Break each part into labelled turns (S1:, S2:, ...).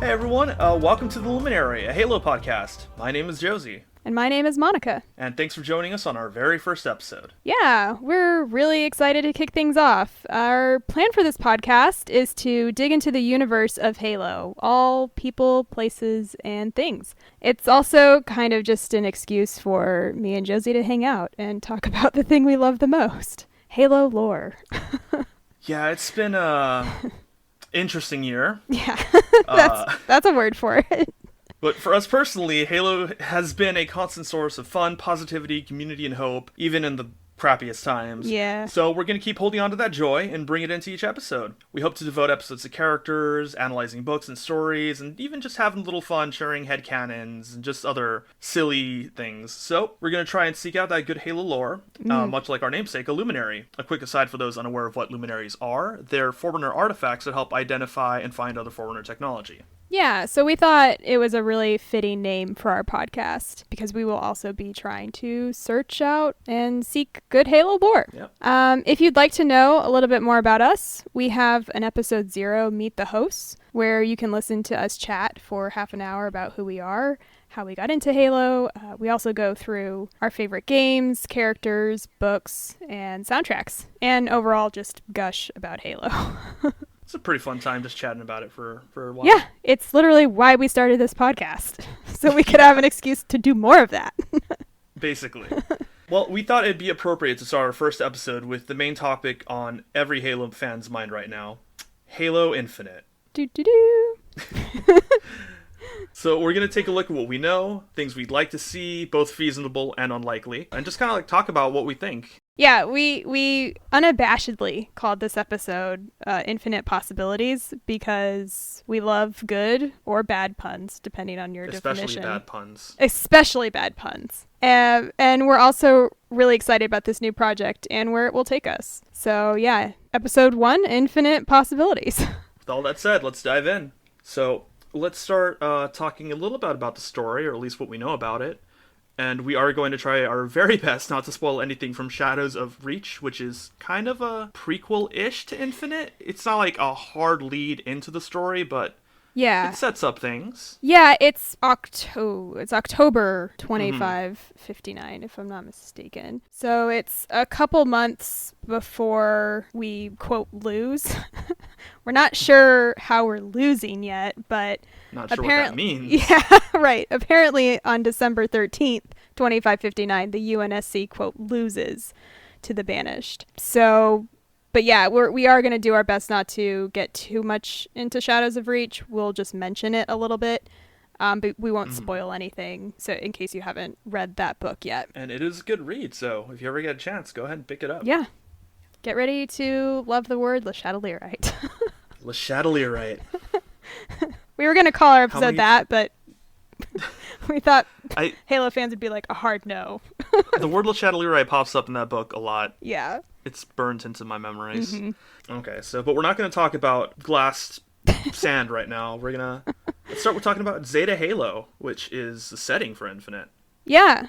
S1: Hey everyone, welcome to the Luminary, a Halo podcast. My name is Josie.
S2: And my name is Monica.
S1: And thanks for joining us on our very first episode.
S2: Yeah, we're really excited to kick things off. Our plan for this podcast is to dig into the universe of Halo, all people, places, and things. It's also kind of just an excuse for me and Josie to hang out and talk about the thing we love the most, Halo lore.
S1: Yeah, it's been a interesting year.
S2: Yeah, that's a word for it.
S1: But for us personally, Halo has been a constant source of fun, positivity, community, and hope, even in the crappiest times.
S2: Yeah.
S1: So we're going to keep holding on to that joy and bring it into each episode. We hope to devote episodes to characters, analyzing books and stories, and even just having a little fun sharing headcanons and just other silly things. So we're going to try and seek out that good Halo lore, much like our namesake, a Luminary. A quick aside for those unaware of what Luminaries are, they're Forerunner artifacts that help identify and find other Forerunner technology.
S2: Yeah, so we thought it was a really fitting name for our podcast because we will also be trying to search out and seek good Halo lore.
S1: Yep.
S2: If you'd like to know a little bit more about us, we have an episode 0, Meet the Hosts, where you can listen to us chat for half an hour about who we are, how we got into Halo. We also go through our favorite games, characters, books, and soundtracks, and overall just gush about Halo.
S1: It's a pretty fun time just chatting about it for a while.
S2: Yeah, it's literally why we started this podcast, so we could have an excuse to do more of that.
S1: Basically. Well, we thought it'd be appropriate to start our first episode with the main topic on every Halo fan's mind right now, Halo Infinite.
S2: Do.
S1: So we're going to take a look at what we know, things we'd like to see, both feasible and unlikely, and just kind of like talk about what we think.
S2: Yeah, we unabashedly called this episode Infinite Possibilities because we love good or bad puns, depending on your definition.
S1: Especially bad puns.
S2: Especially bad puns. And we're also really excited about this new project and where it will take us. So yeah, episode 1, Infinite Possibilities.
S1: With all that said, let's dive in. So let's start talking a little bit about the story, or at least what we know about it. And we are going to try our very best not to spoil anything from Shadows of Reach, which is kind of a prequel-ish to Infinite. It's not like a hard lead into the story, but
S2: yeah,
S1: it sets up things.
S2: Yeah, it's October 2559, if I'm not mistaken. So it's a couple months before we, quote, lose. We're not sure how we're losing yet, but
S1: not sure what that means.
S2: Yeah, right. Apparently on December 13th, 2559, the UNSC, quote, loses to the Banished. So, but yeah, we are going to do our best not to get too much into Shadows of Reach. We'll just mention it a little bit, but we won't spoil anything, so in case you haven't read that book yet.
S1: And it is a good read, so if you ever get a chance, go ahead and pick it up.
S2: Yeah. Get ready to love the word Le Chatelierite.
S1: Le Chatelierite.
S2: We were going to call our episode that, but we thought Halo fans would be like, a hard no.
S1: The word Le Chatelierite pops up in that book a lot.
S2: Yeah.
S1: It's burnt into my memories. Okay, but we're not going to talk about glass sand right now. Let's start with talking about Zeta Halo, which is the setting for Infinite.
S2: Yeah.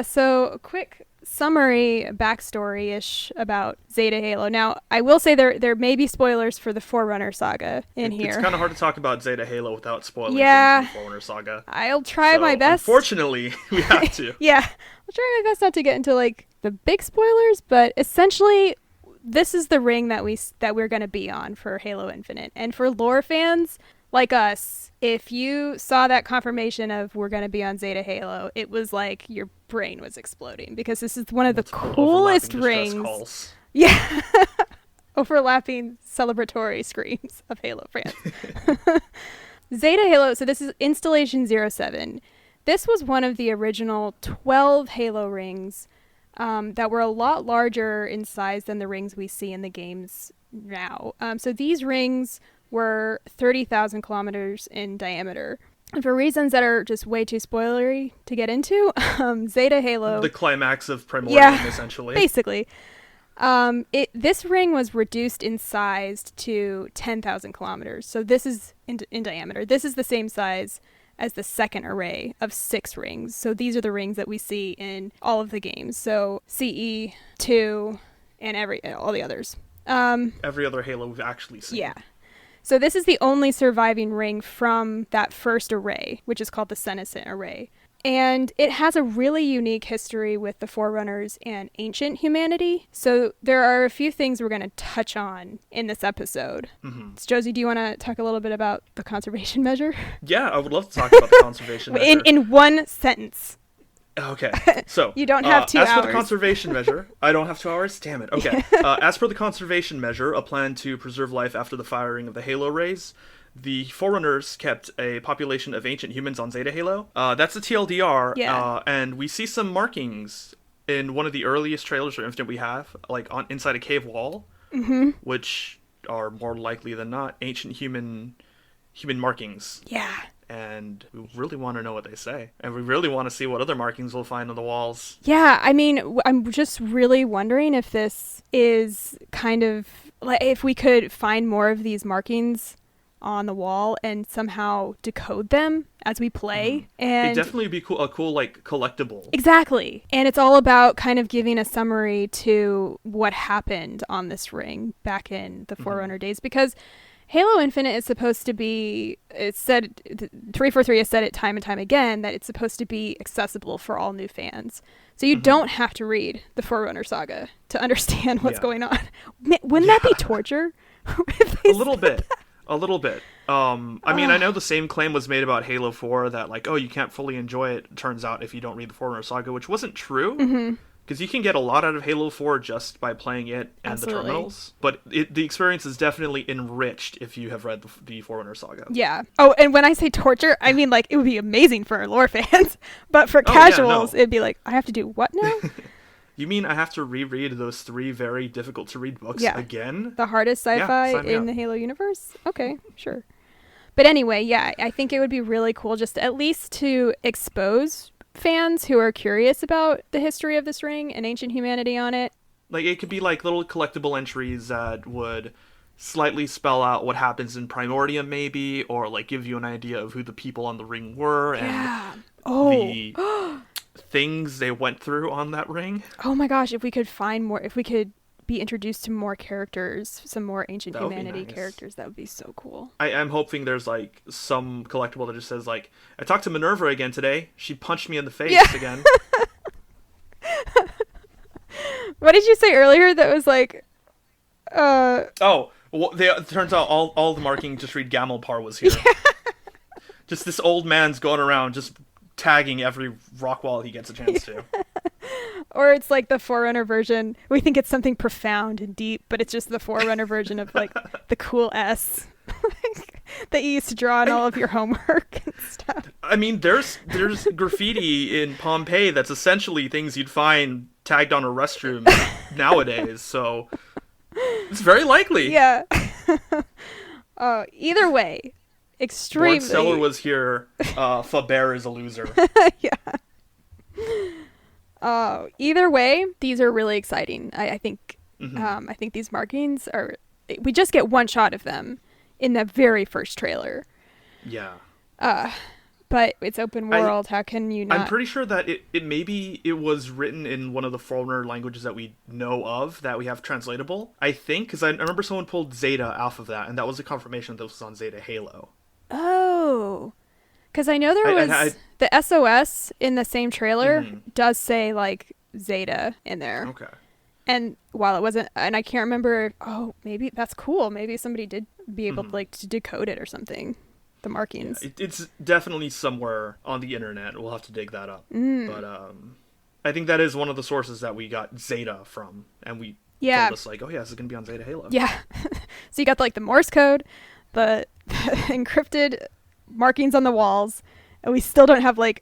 S2: So a quick summary backstory-ish about Zeta Halo. Now, I will say there may be spoilers for the Forerunner saga here.
S1: It's kind of hard to talk about Zeta Halo without spoiling things from the Forerunner saga.
S2: I'll try my best.
S1: Unfortunately, we have to.
S2: Yeah, I'll try my best not to get into like the big spoilers, but essentially, this is the ring that we're going to be on for Halo Infinite. And for lore fans like us, if you saw that confirmation of we're going to be on Zeta Halo, it was like your brain was exploding because this is one of the coolest rings. Yeah. Overlapping celebratory screams of Halo fans. Zeta Halo, so this is Installation 07. This was one of the original 12 Halo rings that were a lot larger in size than the rings we see in the games now. So these rings were 30,000 kilometers in diameter. And for reasons that are just way too spoilery to get into, Zeta Halo...
S1: The climax of Primordium, essentially.
S2: Basically. This ring was reduced in size to 10,000 kilometers. So this is in diameter. This is the same size as the second array of 6 rings. So these are the rings that we see in all of the games. So CE, 2, and all the others.
S1: Every other Halo we've actually seen.
S2: Yeah. So this is the only surviving ring from that first array, which is called the senescent array. And it has a really unique history with the Forerunners and ancient humanity. So there are a few things we're going to touch on in this episode. So Josie, do you want to talk a little bit about the conservation measure?
S1: Yeah, I would love to talk about the conservation measure.
S2: In one sentence.
S1: Okay, so
S2: you don't have 2 hours.
S1: As for the conservation measure, I don't have 2 hours? Damn it. Okay. As for the conservation measure, a plan to preserve life after the firing of the Halo rays, the Forerunners kept a population of ancient humans on Zeta Halo. That's the TLDR, and we see some markings in one of the earliest trailers for Infinite we have, like inside a cave wall, which are more likely than not ancient human markings.
S2: Yeah.
S1: And we really want to know what they say. And we really want to see what other markings we'll find on the walls.
S2: Yeah, I mean, I'm just really wondering if this is kind of, like, if we could find more of these markings on the wall and somehow decode them as we play. And
S1: it'd definitely be a cool, like, collectible.
S2: Exactly. And it's all about kind of giving a summary to what happened on this ring back in the Forerunner days, because Halo Infinite is supposed to be, it's said, 343 has said it time and time again, that it's supposed to be accessible for all new fans. So you don't have to read the Forerunner saga to understand what's going on. Wouldn't that be torture?
S1: A little bit. A little bit. I mean, I know the same claim was made about Halo 4 that, like, oh, you can't fully enjoy it, turns out, if you don't read the Forerunner saga, which wasn't true. Because you can get a lot out of Halo 4 just by playing it and the terminals. But the experience is definitely enriched if you have read the Forerunner saga.
S2: Yeah. Oh, and when I say torture, I mean, like, it would be amazing for lore fans. But for casuals, it'd be like, I have to do what now?
S1: You mean I have to reread those 3 very difficult-to-read books again?
S2: The hardest sci-fi in the Halo universe? Okay, sure. But anyway, yeah, I think it would be really cool just at least to expose fans who are curious about the history of this ring and ancient humanity on it.
S1: Like, it could be like little collectible entries that would slightly spell out what happens in Primordium, maybe, or like give you an idea of who the people on the ring were and the things they went through on that ring.
S2: Oh my gosh, if we could find more, if we could be introduced to more characters, some more ancient humanity characters, that would be so cool.
S1: I'm hoping there's like some collectible that just says like, I talked to Minerva again today. She punched me in the face again.
S2: What did you say earlier that was like
S1: well, it turns out all the marking just read Gamelpar was here. Just this old man's going around just tagging every rock wall he gets a chance to.
S2: Or it's like the Forerunner version. We think it's something profound and deep, but it's just the Forerunner version of like the cool S that you used to draw on all of your homework and stuff.
S1: I mean, there's graffiti in Pompeii that's essentially things you'd find tagged on a restroom nowadays, so it's very likely.
S2: Yeah. Either way, extremely.
S1: Lord Stellar was here. Faber is a loser.
S2: Yeah. Either way, these are really exciting. I think I think these markings are, we just get one shot of them in the very first trailer.
S1: Yeah.
S2: But it's open world. How can you not?
S1: I'm pretty sure that it was written in one of the Forerunner languages that we know of, that we have translatable. I think, because I remember someone pulled Zeta off of that, and that was a confirmation that this was on Zeta Halo.
S2: Oh. Because I know there was the SOS in the same trailer does say like Zeta in there.
S1: Okay.
S2: And while it wasn't, and I can't remember, maybe that's cool. Maybe somebody did be able to like to decode it or something. The markings.
S1: Yeah, it's definitely somewhere on the internet. We'll have to dig that up. But I think that is one of the sources that we got Zeta from, and we told us like, oh yeah, this is gonna be on Zeta Halo.
S2: Yeah. So you got like the Morse code, the encrypted markings on the walls, and we still don't have like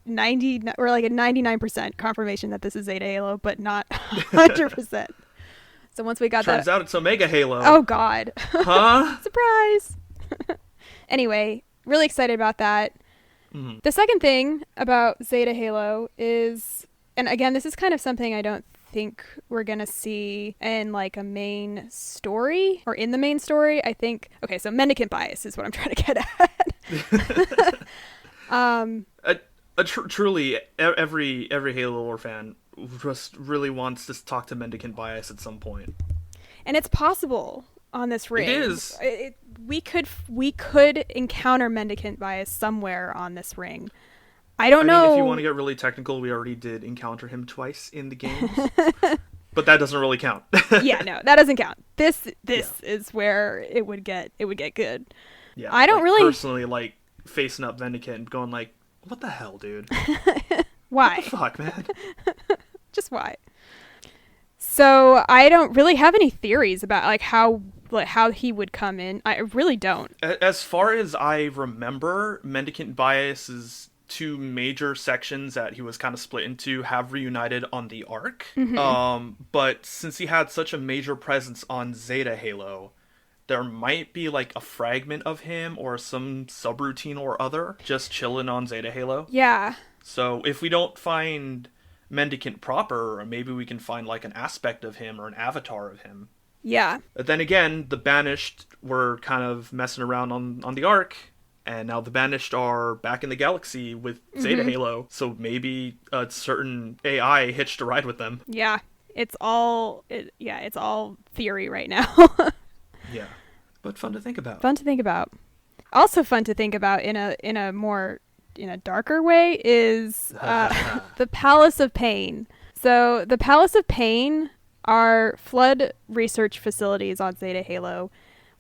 S2: 90 or like a 99% confirmation that this is Zeta Halo, but not 100%. So once we got that,
S1: turns out it's Omega Halo.
S2: Oh God.
S1: Huh?
S2: Surprise. Anyway, really excited about that. The second thing about Zeta Halo is, and again, this is kind of something I don't think we're gonna see in like a main story or in the main story. I think, okay, so mendicant bias is what I'm trying to get at.
S1: Truly, every Halo lore fan just really wants to talk to mendicant bias at some point.
S2: And it's possible on this ring.
S1: It is.
S2: we could encounter mendicant bias somewhere on this ring. I don't know.
S1: Mean, if you want to get really technical, we already did encounter him twice in the games. But that doesn't really count.
S2: Yeah, no, that doesn't count. This is where it would get good.
S1: Yeah,
S2: I don't really
S1: personally like facing up Mendicant and going like, what the hell, dude?
S2: Why?
S1: What the fuck, man?
S2: Just why? So I don't really have any theories about like how he would come in. I really don't.
S1: As far as I remember, Mendicant Bias's two major sections that he was kind of split into have reunited on the Arc.
S2: Mm-hmm.
S1: But since he had such a major presence on Zeta Halo, there might be like a fragment of him or some subroutine or other just chilling on Zeta Halo.
S2: Yeah.
S1: So if we don't find Mendicant proper, maybe we can find like an aspect of him or an avatar of him.
S2: Yeah.
S1: But then again, the Banished were kind of messing around on the Arc, and now the Banished are back in the galaxy with Zeta Halo, so maybe a certain AI hitched a ride with them.
S2: Yeah. It's all theory right now.
S1: Yeah. But fun to think about.
S2: Fun to think about. Also fun to think about in a darker way is the Palace of Pain. So the Palace of Pain are flood research facilities on Zeta Halo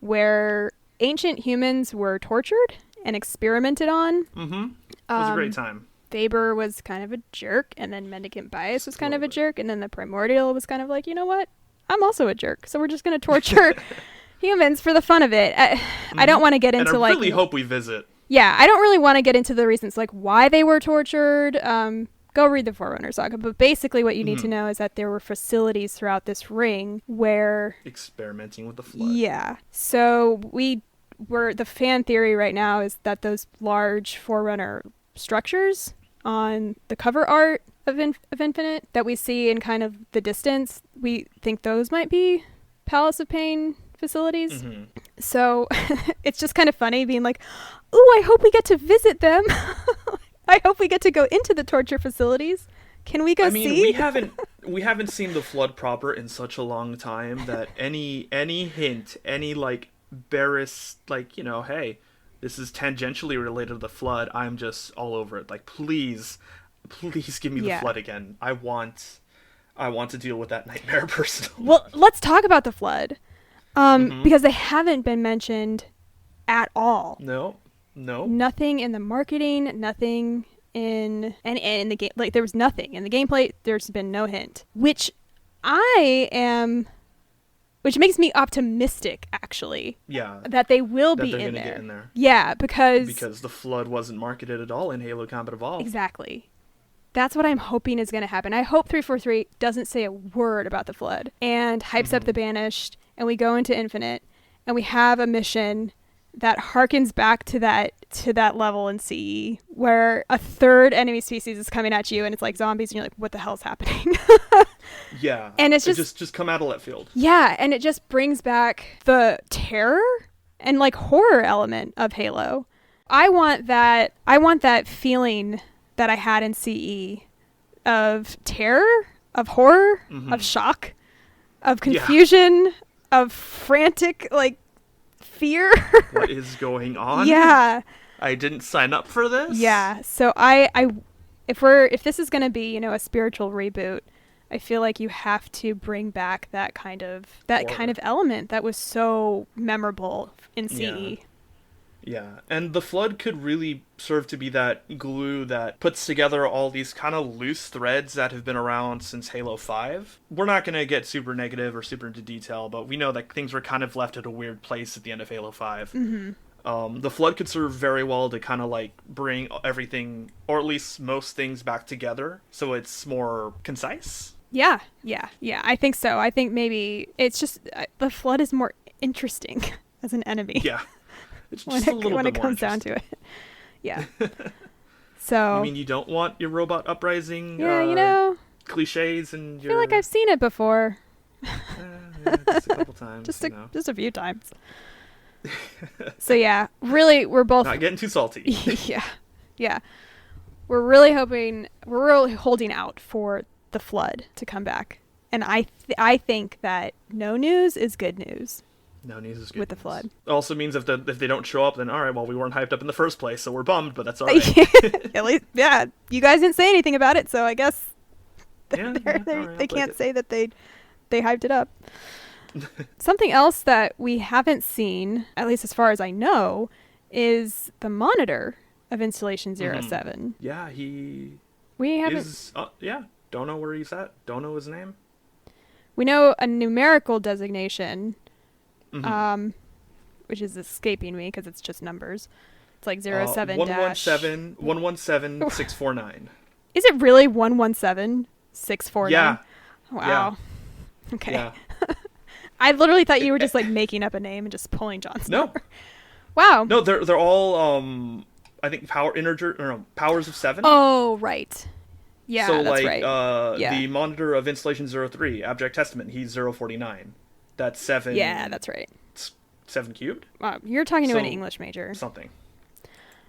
S2: where ancient humans were tortured and experimented on.
S1: Mm-hmm. It was a great time.
S2: Faber was kind of a jerk, and then Mendicant Bias was kind of a jerk, and then the Primordial was kind of like, you know what? I'm also a jerk, so we're just going to torture humans for the fun of it. I don't want to get into
S1: and I really hope we visit.
S2: Yeah, I don't really want to get into the reasons like why they were tortured. Go read the Forerunner saga, but basically what you need to know is that there were facilities throughout this ring where
S1: experimenting with the flood.
S2: Yeah. So the fan theory right now is that those large Forerunner structures on the cover art of Infinite that we see in kind of the distance, we think those might be Palace of Pain facilities. Mm-hmm. So it's just kind of funny being like, ooh, I hope we get to visit them. I hope we get to go into the torture facilities. Can we go see?
S1: we haven't seen the flood proper in such a long time that any hint, any like barest like, you know, hey, this is tangentially related to the flood, I'm just all over it. Like, please give me the flood again. I want to deal with that nightmare personally.
S2: Well, let's talk about the flood. Because they haven't been mentioned at all.
S1: No.
S2: Nothing in the marketing, nothing in the game. Like, there was nothing in the gameplay. There's been no hint, which makes me optimistic, actually.
S1: Yeah.
S2: That they will be in there. Get in there. Yeah, because
S1: the flood wasn't marketed at all in Halo Combat Evolved.
S2: Exactly. That's what I'm hoping is going to happen. I hope 343 doesn't say a word about the flood and hypes up the Banished, and we go into Infinite, and we have a mission that harkens back to that level in CE where a third enemy species is coming at you, and it's like zombies, and you're like, what the hell's happening?
S1: Yeah.
S2: And it's just
S1: come out of left field.
S2: Yeah, and it just brings back the terror and like horror element of Halo. I want that feeling that I had in CE of terror, of horror, of shock, of confusion, of frantic like fear.
S1: What is going on?
S2: Yeah.
S1: I didn't sign up for this.
S2: Yeah. So if this is going to be, you know, a spiritual reboot, I feel like you have to bring back that kind of element that was so memorable in CE.
S1: Yeah, and the flood could really serve to be that glue that puts together all these kind of loose threads that have been around since Halo 5. We're not going to get super negative or super into detail, but we know that things were kind of left at a weird place at the end of Halo 5. Mm-hmm. The flood could serve very well to kind of like bring everything, or at least most things, back together so it's more concise.
S2: Yeah, I think so. I think maybe it's just the flood is more interesting as an enemy.
S1: Yeah. It's just when it comes down to it.
S2: Yeah. So
S1: I mean, you don't want your robot uprising cliches and your...
S2: I feel like I've seen it before.
S1: Just a couple times.
S2: Just a few times. So yeah, really we're both
S1: not getting too salty.
S2: Yeah. We're really holding out for the flood to come back. And I think that no news is good news.
S1: No news is good
S2: with the
S1: news.
S2: flood.
S1: It also means if they don't show up, then all right, well, we weren't hyped up in the first place, so we're bummed, but that's all right.
S2: At least, yeah, you guys didn't say anything about it, so I guess
S1: Yeah, all right,
S2: they
S1: I'll
S2: can't
S1: take
S2: say that they hyped it up. Something else that we haven't seen, at least as far as I know, is the monitor of Installation 07.
S1: Yeah, he
S2: We haven't.
S1: is. Yeah, don't know where he's at. Don't know his name.
S2: We know a numerical designation,
S1: Mhm.
S2: which is escaping me because it's just numbers. It's like 07
S1: 117 649.
S2: Is it really 117 649?
S1: Yeah.
S2: Wow. Okay.
S1: Yeah.
S2: I literally thought you were just like making up a name and just pulling John's
S1: No.
S2: number. Wow.
S1: No, they're all I think powers of 7.
S2: Oh, right. Yeah,
S1: so
S2: that's
S1: like
S2: right.
S1: the monitor of Installation 03, Abject Testament, he's 049. That's 7.
S2: Yeah, that's right.
S1: 7 cubed?
S2: Wow, you're talking to an
S1: So,
S2: English major.
S1: Something.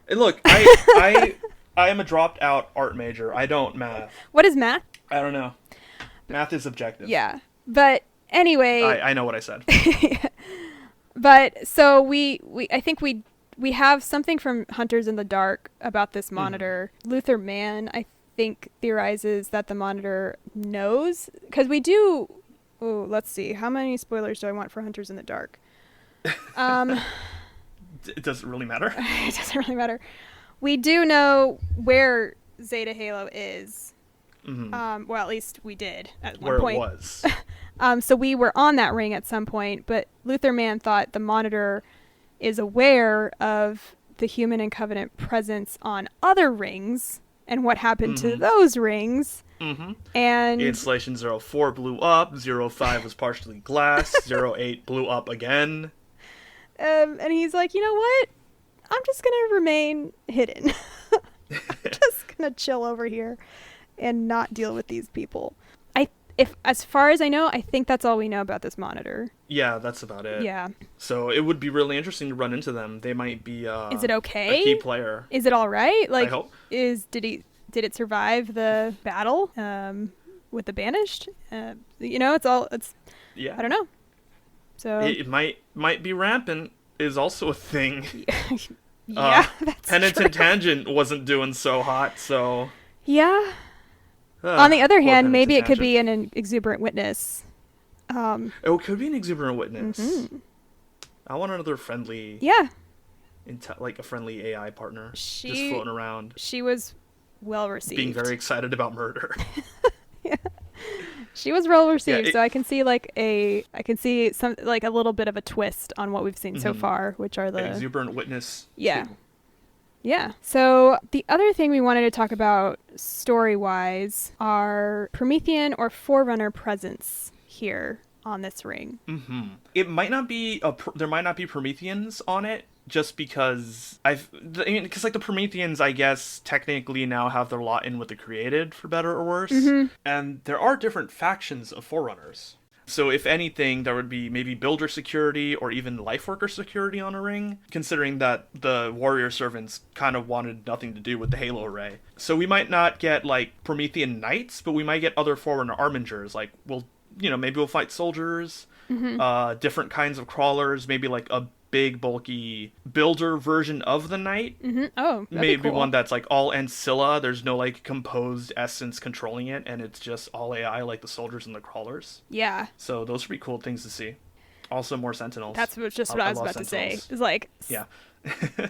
S1: And look, I am a dropped out art major. I don't math.
S2: What is math?
S1: I don't know. Math is objective.
S2: Yeah. But anyway,
S1: I know what I said.
S2: but so I think we have something from Hunters in the Dark about this monitor. Luther Mann, I think, theorizes that the monitor knows, because we do. Oh, let's see. How many spoilers do I want for Hunters in the Dark?
S1: It doesn't really matter.
S2: It doesn't really matter. We do know where Zeta Halo is. Well, at least we did at one
S1: Where
S2: point.
S1: it was.
S2: So we were on that ring at some point, but Luther Mann thought the monitor is aware of the Human and Covenant presence on other rings and what happened to those rings. And
S1: Installation 04 blew up, 05 was partially glass, 08 blew up again.
S2: and he's like, you know what? I'm just going to remain hidden. I'm just going to chill over here and not deal with these people. As far as I know, I think that's all we know about this monitor.
S1: Yeah, that's about it.
S2: Yeah.
S1: So it would be really interesting to run into them. They might be
S2: Is it okay?
S1: a key player.
S2: Is it all right? Like,
S1: I hope.
S2: Did it survive the battle with the Banished? It's
S1: Yeah.
S2: I don't know. So
S1: It might be rampant is also a thing.
S2: yeah, that's
S1: Penitent
S2: true.
S1: Tangent wasn't doing so hot, so
S2: Yeah. On the other
S1: poor
S2: hand, maybe it
S1: Penitent
S2: could
S1: Tangent.
S2: be an exuberant witness.
S1: It could be an exuberant witness.
S2: Mm-hmm.
S1: I want another friendly,
S2: Yeah.
S1: like a friendly AI partner, just
S2: She
S1: floating around,
S2: she was well received.
S1: being very excited about murder.
S2: She was well received,
S1: it-
S2: so I can see some like a little bit of a twist on what we've seen so far, which are
S1: An
S2: the
S1: exuberant witness.
S2: Yeah.
S1: too.
S2: Yeah. So the other thing we wanted to talk about story-wise are Promethean or Forerunner presence here on this ring.
S1: It might not be there might not be Prometheans on it, just because because like the Prometheans, I guess, technically now have their lot in with the Created, for better or worse, and there are different factions of Forerunners. So if anything, there would be maybe builder security or even lifeworker security on a ring, considering that the warrior servants kind of wanted nothing to do with the Halo array. So we might not get like Promethean knights, but we might get other Forerunner armingers. Like maybe we'll fight soldiers, different kinds of crawlers, maybe like a big bulky builder version of the knight.
S2: Oh, that'd
S1: Maybe
S2: be cool.
S1: one that's like all Ancilla. There's no like composed essence controlling it, and it's just all AI like the soldiers and the crawlers.
S2: Yeah.
S1: So those would be cool things to see. Also more Sentinels.
S2: That's just what I was
S1: love
S2: about to say.
S1: Sentinels.
S2: It's like
S1: Yeah.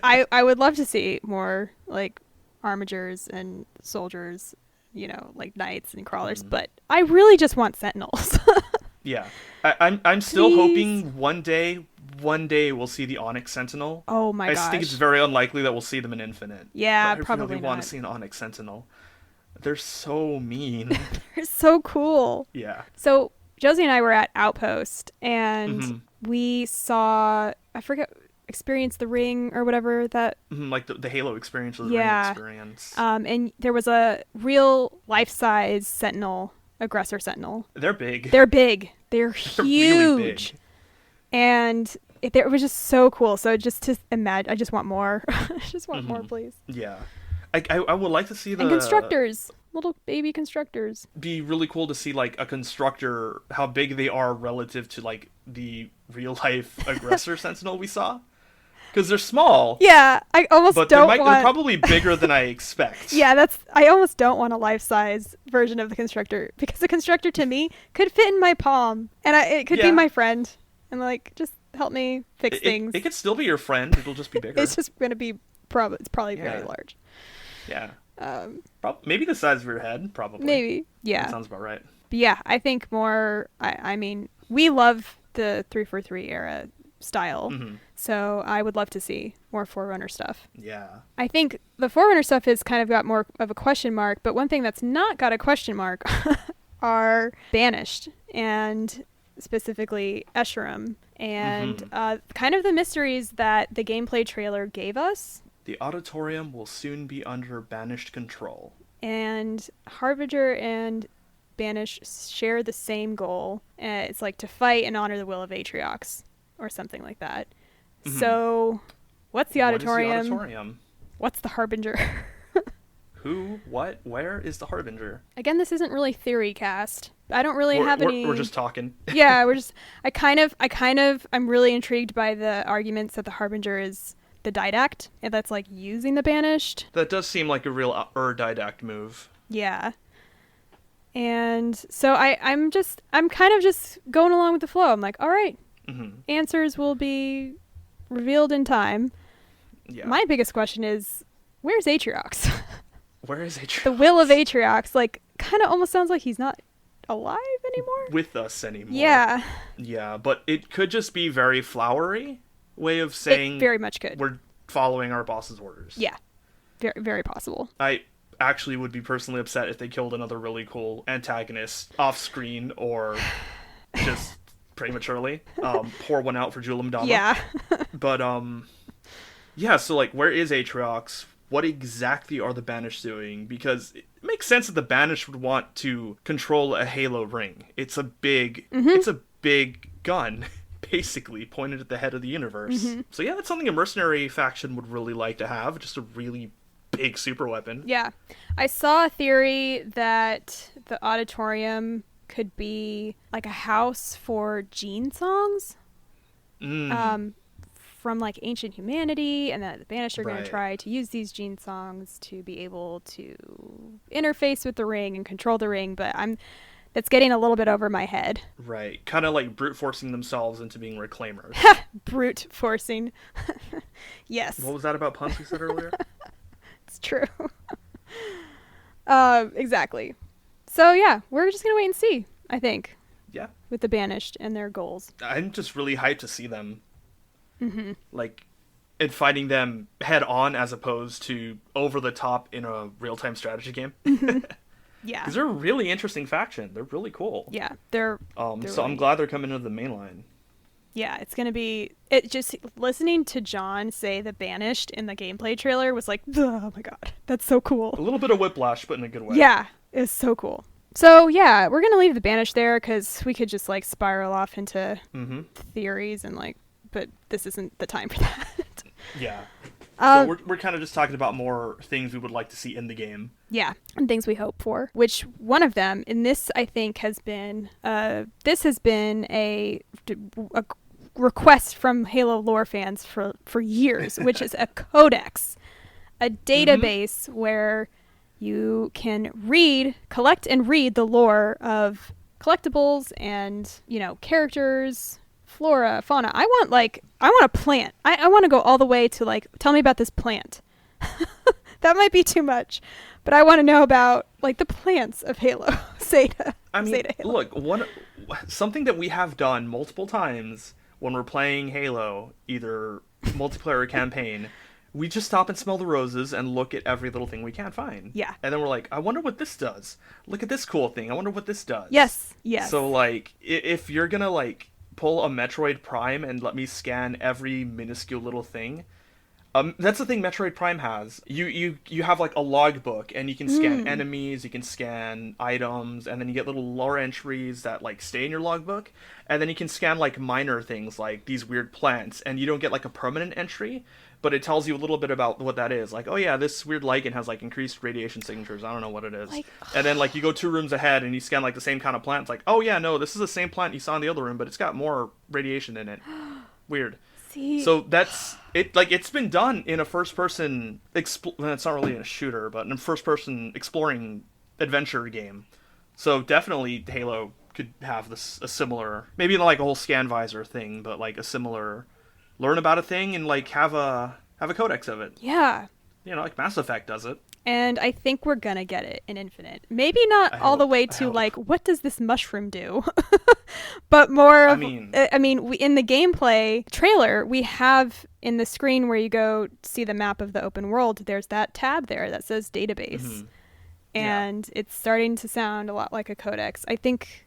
S2: I would love to see more like armigers and soldiers, like knights and crawlers, but I really just want sentinels.
S1: Yeah. I'm still
S2: Please.
S1: hoping one day we'll see the Onyx Sentinel.
S2: Oh my gosh.
S1: I think it's very unlikely that we'll see them in Infinite.
S2: Yeah,
S1: but I
S2: probably
S1: really want
S2: not.
S1: to see an Onyx Sentinel. They're so mean.
S2: They're so cool.
S1: Yeah.
S2: So Josie and I were at Outpost and we saw, I forget, Experience the Ring or whatever that.
S1: Like the Halo experience or the
S2: Yeah.
S1: Ring experience.
S2: And there was a real life-size Sentinel, aggressor Sentinel.
S1: They're big.
S2: They're big. They're
S1: They're
S2: huge.
S1: really big.
S2: And it was just so cool. So just to imagine, I just want more. I just want more, please.
S1: Yeah. I would like to see the
S2: And constructors, little baby constructors.
S1: be really cool to see like a constructor, how big they are relative to like the real life aggressor sentinel we saw. Because they're small.
S2: Yeah, I almost
S1: but
S2: don't
S1: they're
S2: want...
S1: probably bigger than I expect.
S2: Yeah, I almost don't want a life-size version of the Constructor, because the Constructor to me could fit in my palm, and it could be my friend, and like just help me fix things.
S1: It could still be your friend. It'll just be bigger.
S2: It's just gonna be it's probably very large.
S1: Yeah. Maybe the size of your head. Probably.
S2: Maybe. Yeah.
S1: That sounds about right.
S2: But yeah, I think more. I mean, we love the 343 era style.
S1: Mm-hmm.
S2: So I would love to see more Forerunner stuff.
S1: Yeah.
S2: I think the Forerunner stuff has kind of got more of a question mark, but one thing that's not got a question mark are Banished, and specifically Escharum, and kind of the mysteries that the gameplay trailer gave us.
S1: The auditorium will soon be under Banished control.
S2: And Harbinger and Banish share the same goal. It's like to fight and honor the will of Atriox, or something like that. Mm-hmm. So, what's the auditorium?
S1: What is the auditorium?
S2: What's the Harbinger?
S1: Who? What? Where is the Harbinger?
S2: Again, this isn't really theory cast. I don't really have any...
S1: We're just talking.
S2: Yeah, I'm really intrigued by the arguments that the Harbinger is the Didact, and that's like using the Banished.
S1: That does seem like a real Didact move.
S2: Yeah. And so I'm kind of just going along with the flow. I'm like, all right, answers will be revealed in time. Yeah. My biggest question is, where's Atriox?
S1: Where is Atriox?
S2: The will of Atriox, like, kind of almost sounds like he's not alive anymore.
S1: With us anymore.
S2: Yeah.
S1: Yeah, but it could just be very flowery way of saying...
S2: It very much could.
S1: We're following our boss's orders.
S2: Yeah. Very, very possible.
S1: I actually would be personally upset if they killed another really cool antagonist off-screen or just prematurely. Pour one out for Julim Dama.
S2: Yeah.
S1: But, yeah, so, like, where is Atriox? What exactly are the Banished doing? Because it makes sense that the Banished would want to control a Halo ring. It's a big gun, basically, pointed at the head of the universe. Mm-hmm. So yeah, that's something a mercenary faction would really like to have, just a really big super weapon.
S2: Yeah. I saw a theory that the auditorium could be like a house for Gene songs. From like ancient humanity, and that the Banished are going to try to use these Gene songs to be able to interface with the ring and control the ring, but that's getting a little bit over my head.
S1: Right. Kind of like brute forcing themselves into being reclaimers.
S2: Brute forcing. Yes.
S1: What was that about puns we said earlier?
S2: It's true. Exactly. So yeah, we're just going to wait and see, I think.
S1: Yeah.
S2: With the Banished and their goals.
S1: I'm just really hyped to see them. Mm-hmm. Like, and fighting them head on as opposed to over the top in a real-time strategy game. Mm-hmm. Yeah. Because they're a really interesting faction. They're really cool.
S2: Yeah, they're
S1: so really... I'm glad they're coming into the main line.
S2: Yeah, it's going to be... Just listening to John say the Banished in the gameplay trailer was like, oh my god, that's so cool.
S1: A little bit of whiplash, but in a good way.
S2: Yeah, it's so cool. So yeah, we're going to leave the Banished there because we could just like spiral off into theories and like... But this isn't the time for that.
S1: Yeah. So we're kind of just talking about more things we would like to see in the game.
S2: Yeah, and things we hope for. Which one of them, and this I think has been a request from Halo lore fans for years, which is a codex, a database where you can collect and read the lore of collectibles and, characters, flora, fauna. I want a plant. I want to go all the way to like, tell me about this plant. That might be too much, but I want to know about like the plants of Halo, Zeta.
S1: I mean,
S2: Zeta Halo.
S1: Look, something that we have done multiple times when we're playing Halo, either multiplayer or campaign, we just stop and smell the roses and look at every little thing we can't find.
S2: Yeah.
S1: And then we're like, I wonder what this does. Look at this cool thing. I wonder what this does.
S2: Yes. Yes.
S1: So like, if you're gonna like pull a Metroid Prime and let me scan every minuscule little thing. That's the thing Metroid Prime has. You have like a logbook and you can scan enemies, you can scan items, and then you get little lore entries that like stay in your logbook, and then you can scan like minor things like these weird plants, and you don't get like a permanent entry, but it tells you a little bit about what that is. Like, oh yeah, this weird lichen has like increased radiation signatures. I don't know what it is.
S2: Like,
S1: and then like you go 2 rooms ahead and you scan like the same kind of plant. It's like, oh yeah, no, this is the same plant you saw in the other room, but it's got more radiation in it. Weird.
S2: see,
S1: So that's it. Like it's been done in a first-person. It's not really a shooter, but in a first-person exploring adventure game. So definitely Halo could have this a similar, maybe not like a whole scan visor thing, but like a similar learn about a thing and like have a codex of it.
S2: yeah.
S1: You know, like Mass Effect does it.
S2: And I think we're gonna get it in Infinite. Maybe not all the way to like, what does this mushroom do? But more of, in the gameplay trailer, we have in the screen where you go see the map of the open world, there's that tab there that says database.
S1: Mm-hmm.
S2: And it's starting to sound a lot like a codex. I think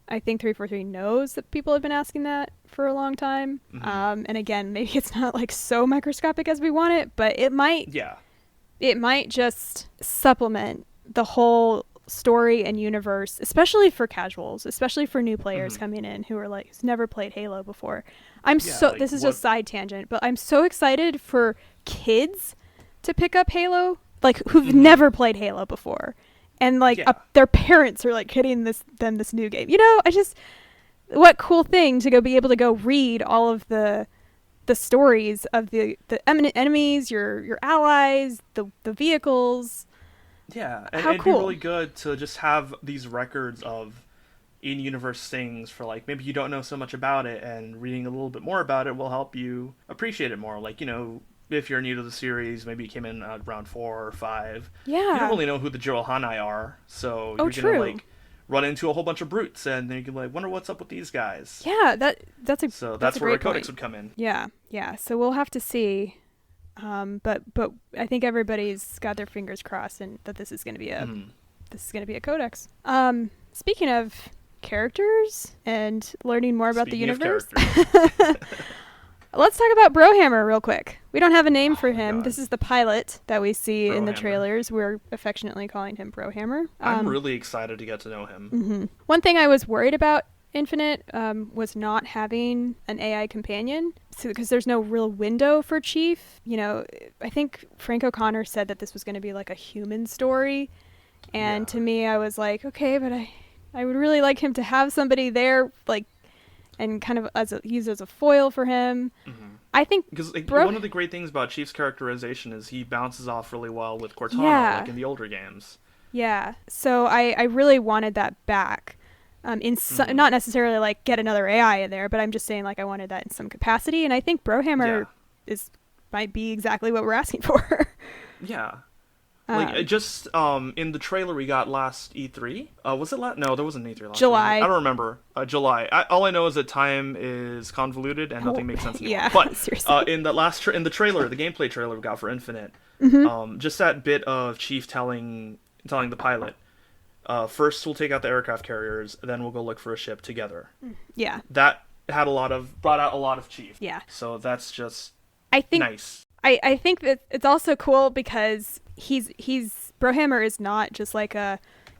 S2: 343 knows that people have been asking that for a long time.
S1: Mm-hmm.
S2: And again, maybe it's not like so microscopic as we want it, but it might.
S1: Yeah.
S2: It might just supplement the whole story and universe, especially for casuals, especially for new players coming in who are like, who's never played Halo before. This is just side tangent, but I'm so excited for kids to pick up Halo, like who've never played Halo before. And like their parents are like hitting them this new game. You know, what cool thing to be able to go read all of the stories of the eminent enemies, your allies, the vehicles.
S1: Yeah, and
S2: how
S1: it'd
S2: cool.
S1: be really good to just have these records of in-universe things for like maybe you don't know so much about it, and reading a little bit more about it will help you appreciate it more. Like, you know, if you're new to the series, maybe you came in round 4 or 5.
S2: Yeah.
S1: You don't really know who the Jorohanai are, so you're gonna like run into a whole bunch of brutes, and then you can like wonder what's up with these guys.
S2: Yeah, that's
S1: where a codex
S2: point.
S1: would come in.
S2: Yeah. So we'll have to see. But I think everybody's got their fingers crossed and that this is going to be a codex. Speaking of characters and learning more about the universe, let's talk about Brohammer real quick. We don't have a name for him. This is the pilot that we see in the trailers. We're affectionately calling him Brohammer.
S1: I'm really excited to get to know him.
S2: Mm-hmm. One thing I was worried about Infinite was not having an AI companion, because there's no real window for Chief. You know, I think Frank O'Connor said that this was going to be like a human story, and to me, I was like, okay, but I would really like him to have somebody there, like, and kind of use as a foil for him. Mm-hmm. I think
S1: because one of the great things about Chief's characterization is he bounces off really well with Cortana, like in the older games.
S2: Yeah, so I really wanted that back. Not necessarily like get another AI in there, but I'm just saying like I wanted that in some capacity, and I think Brohammer might be exactly what we're asking for.
S1: Yeah. Like just in the trailer we got last E3. Was it no, there wasn't an E3 last
S2: July.
S1: I don't remember. July. All I know is that time is convoluted and nothing makes sense anymore.
S2: Yeah,
S1: but
S2: seriously.
S1: in the trailer, the gameplay trailer we got for Infinite, just that bit of Chief telling the pilot, first we'll take out the aircraft carriers, then we'll go look for a ship together.
S2: Yeah.
S1: That brought out a lot of Chief.
S2: Yeah.
S1: So that's just
S2: nice. I think that it's also cool because Brohammer is not just like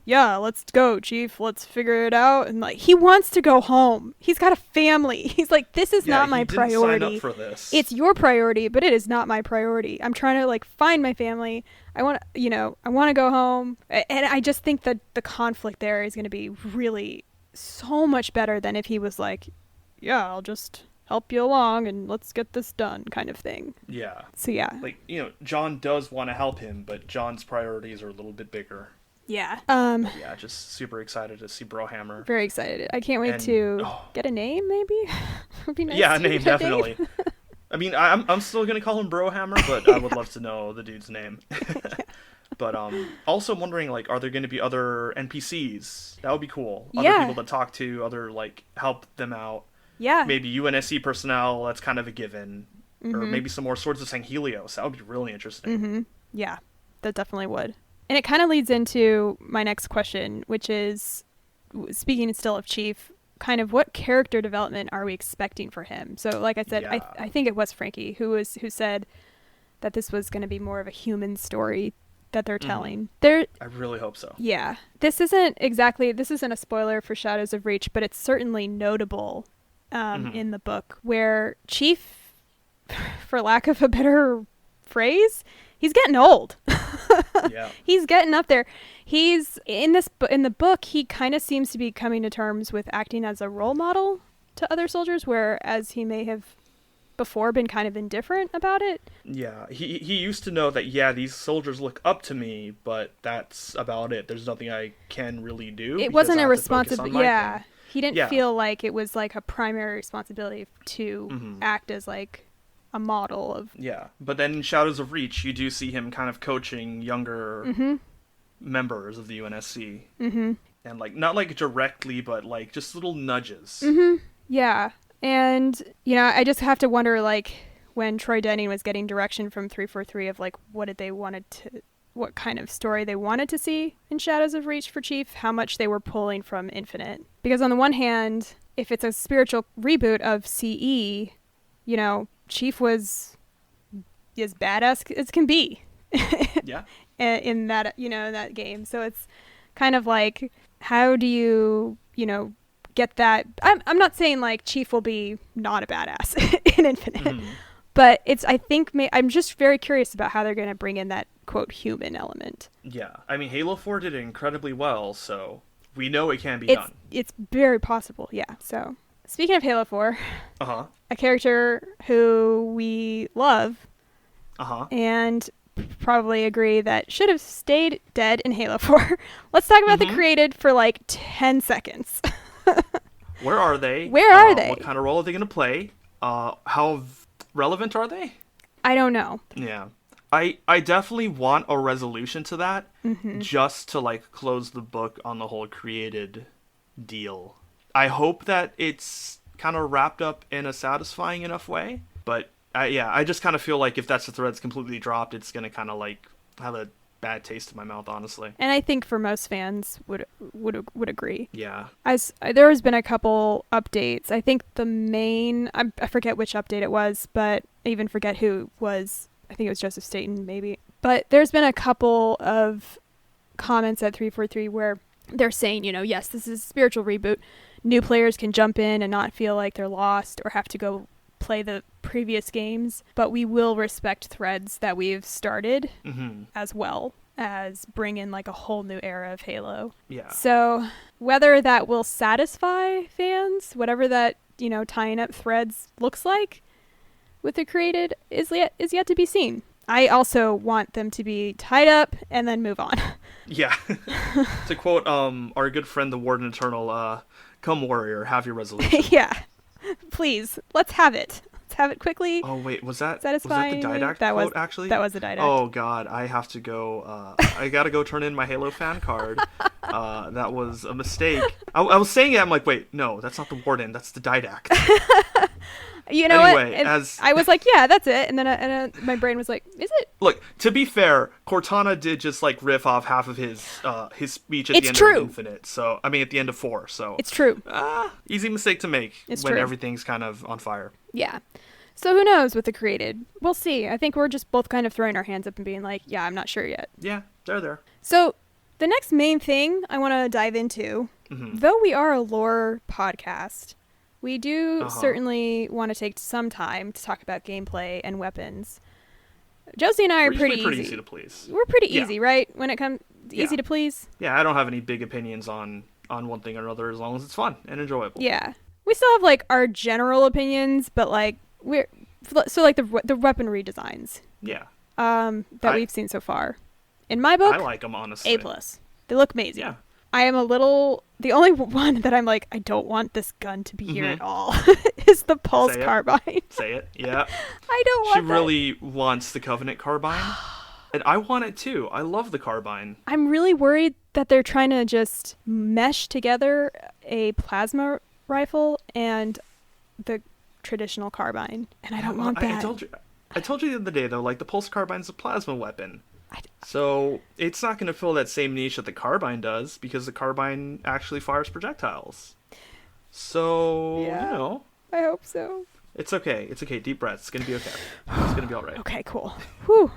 S2: let's go, Chief, let's figure it out, and like he wants to go home. He's got a family. He's like, this is not my priority.
S1: Sign up for this.
S2: It's your priority, but it is not my priority. I'm trying to like find my family. I want to go home, and I just think that the conflict there is going to be really so much better than if he was like, yeah, I'll just help you along and let's get this done kind of thing.
S1: Yeah.
S2: So yeah.
S1: Like, John does want to help him, but John's priorities are a little bit bigger.
S2: Yeah.
S1: Yeah, just super excited to see Brohammer.
S2: Very excited. I can't wait to get a name, maybe? Would be nice.
S1: Yeah, a name, definitely. I mean, I'm still going to call him Brohammer, but I would love to know the dude's name. But also I'm wondering, like, are there going to be other NPCs? That would be cool. Other people to talk to, help them out.
S2: Yeah.
S1: Maybe UNSC personnel, that's kind of a given. Mm-hmm. Or maybe some more Swords of Sanghelios. That would be really interesting.
S2: Mm-hmm. Yeah, that definitely would. And it kind of leads into my next question, which is, speaking still of Chief, kind of what character development are we expecting for him? So like I said, I think it was Frankie who said that this was going to be more of a human story that they're telling. I
S1: really hope so.
S2: Yeah. This isn't a spoiler for Shadows of Reach, but it's certainly notable in the book, where Chief for lack of a better phrase, he's getting old.
S1: Yeah.
S2: He's getting up there. He's in the book, he kind of seems to be coming to terms with acting as a role model to other soldiers, whereas he may have before been kind of indifferent about it.
S1: Yeah, he used to know that, yeah, these soldiers look up to me, but that's about it. There's nothing I can really do.
S2: It wasn't a
S1: responsibility.
S2: responsibility. Yeah.
S1: Thing.
S2: He didn't feel like it was like a primary responsibility to act as like a model of.
S1: Yeah, but then in Shadows of Reach, you do see him kind of coaching younger members of the UNSC. Mm-hmm. And like, not like directly, but like just little nudges.
S2: Mm-hmm. Yeah. And, you know, I just have to wonder, like, when Troy Denning was getting direction from 343 of, like, what kind of story they wanted to see in Shadows of Reach for Chief, how much they were pulling from Infinite. Because on the one hand, if it's a spiritual reboot of CE, you know, Chief was as badass as can be.
S1: Yeah.
S2: In that, you know, in that game. So it's kind of like, how do you, you know, get that. I'm not saying like Chief will be not a badass in Infinite, but I'm just very curious about how they're going to bring in that quote human element.
S1: Yeah, I mean Halo 4 did it incredibly well, so we know it can be done.
S2: It's very possible, yeah. So speaking of Halo 4,
S1: a
S2: character who we love, and probably agree that should have stayed dead in Halo 4. Let's talk about the created for like 10 seconds.
S1: Where are they?
S2: Where are they?
S1: What kind of role are they going to play? How relevant are they?
S2: I don't know.
S1: Yeah. I definitely want a resolution to that, just to like close the book on the whole created deal. I hope that it's kind of wrapped up in a satisfying enough way, but I just kind of feel like if that's the thread's completely dropped, it's going to kind of like have a bad taste in my mouth, honestly.
S2: And I think for most fans would agree.
S1: Yeah.
S2: As there has been a couple updates. I think the main, I forget which update it was, but I even forget who was. I think it was Joseph Staten, maybe. But there's been a couple of comments at 343 where they're saying, you know, yes, this is a spiritual reboot. New players can jump in and not feel like they're lost or have to go play the previous games, but we will respect threads that we've started as well as bring in like a whole new era of Halo.
S1: Yeah.
S2: So whether that will satisfy fans, whatever that, you know, tying up threads looks like with the created is yet to be seen. I also want them to be tied up and then move on.
S1: Yeah. To quote our good friend the Warden Eternal, come warrior, have your resolution.
S2: Yeah. Please, let's have it. Let's have it quickly.
S1: Oh wait, was that
S2: satisfying?
S1: the Didact quote actually?
S2: That was the Didact.
S1: Oh god, I have to go. I gotta go turn in my Halo fan card. That was a mistake. I was saying it. I'm like, wait, no, that's not the Warden. That's the Didact.
S2: You know
S1: anyway,
S2: what? I was like, yeah, that's it, and then my brain was like, is it?
S1: Look, to be fair, Cortana did just like riff off half of his speech at the end of Infinite. So I mean, at the end of 4. So
S2: it's true.
S1: Easy mistake to make when
S2: true.
S1: Everything's kind of on fire.
S2: Yeah. So who knows with the created? We'll see. I think we're just both kind of throwing our hands up and being like, yeah, I'm not sure yet.
S1: Yeah, they're there.
S2: So the next main thing I want to dive into, though we are a lore podcast, we do certainly want to take some time to talk about gameplay and weapons. Josie and I are pretty
S1: easy to please.
S2: We're pretty easy, right? When it comes easy to please.
S1: Yeah, I don't have any big opinions on one thing or another as long as it's fun and enjoyable.
S2: Yeah, we still have like our general opinions, but like the weaponry designs.
S1: Yeah.
S2: That we've seen so far. In my book,
S1: I like them honestly.
S2: A+. They look amazing.
S1: Yeah.
S2: I am the only one that I'm like, I don't want this gun to be here at all, is the Pulse Carbine.
S1: Say it, yeah.
S2: I don't want
S1: She really wants the Covenant Carbine, and I want it too. I love the Carbine.
S2: I'm really worried that they're trying to just mesh together a plasma rifle and the traditional carbine, and I don't want that.
S1: I told you the other day, though, like, the Pulse Carbine's a plasma weapon. So it's not going to fill that same niche that the Carbine does, because the Carbine actually fires projectiles. So, you know.
S2: I hope so.
S1: It's okay. It's okay. Deep breaths. It's going to be okay. It's going to be all right.
S2: Okay, cool. Whew.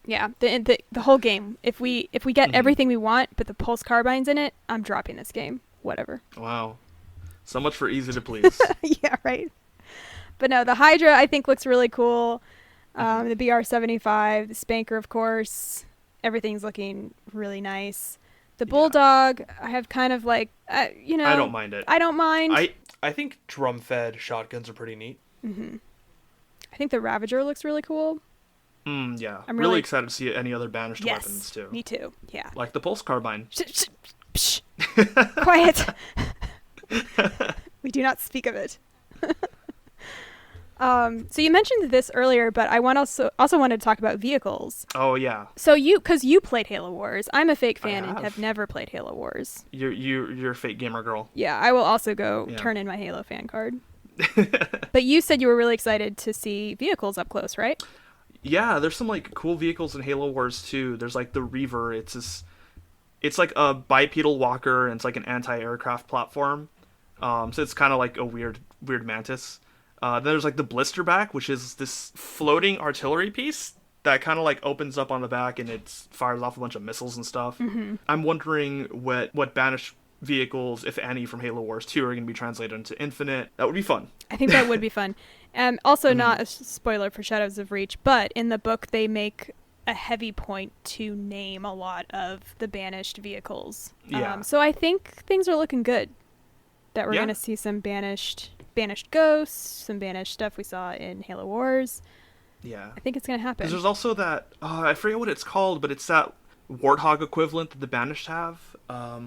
S2: Yeah, the whole game. If we get everything we want, but the Pulse Carbine's in it, I'm dropping this game. Whatever.
S1: Wow. So much for easy to please.
S2: Yeah, right. But no, the Hydra I think looks really cool. The BR-75, the Spanker, of course. Everything's looking really nice. The Bulldog, I have kind of like,
S1: I don't mind it.
S2: I don't mind.
S1: I think drum-fed shotguns are pretty neat.
S2: I think the Ravager looks really cool.
S1: Yeah.
S2: I'm
S1: really excited to see any other banished
S2: yes,
S1: weapons, too.
S2: Me too, yeah.
S1: Like the Pulse Carbine.
S2: Shh. Quiet. We do not speak of it. So you mentioned this earlier, but I also wanted to talk about vehicles.
S1: Oh, yeah.
S2: So because you played Halo Wars, I'm a fake fan and have never played Halo Wars.
S1: You're a fake gamer girl.
S2: Yeah, I will also go turn in my Halo fan card. But you said you were really excited to see vehicles up close, right?
S1: Yeah, there's some like cool vehicles in Halo Wars too. There's like the Reaver. It's like a bipedal walker, and it's like an anti-aircraft platform. So it's kind of like a weird mantis. Then there's like the Blisterback, which is this floating artillery piece that kind of like opens up on the back and it fires off a bunch of missiles and stuff. I'm wondering what banished vehicles, if any, from Halo Wars 2 are going to be translated into Infinite. That would be fun.
S2: I think that would be fun. Also, not a spoiler for Shadows of Reach, but in the book they make a heavy point to name a lot of the banished vehicles.
S1: Yeah.
S2: So I think things are looking good. That we're going to see some banished ghosts, some banished stuff we saw in Halo Wars.
S1: Yeah.
S2: I think it's going to happen.
S1: 'Cause there's also that, I forget what it's called, but it's that Warthog equivalent that the banished have. Let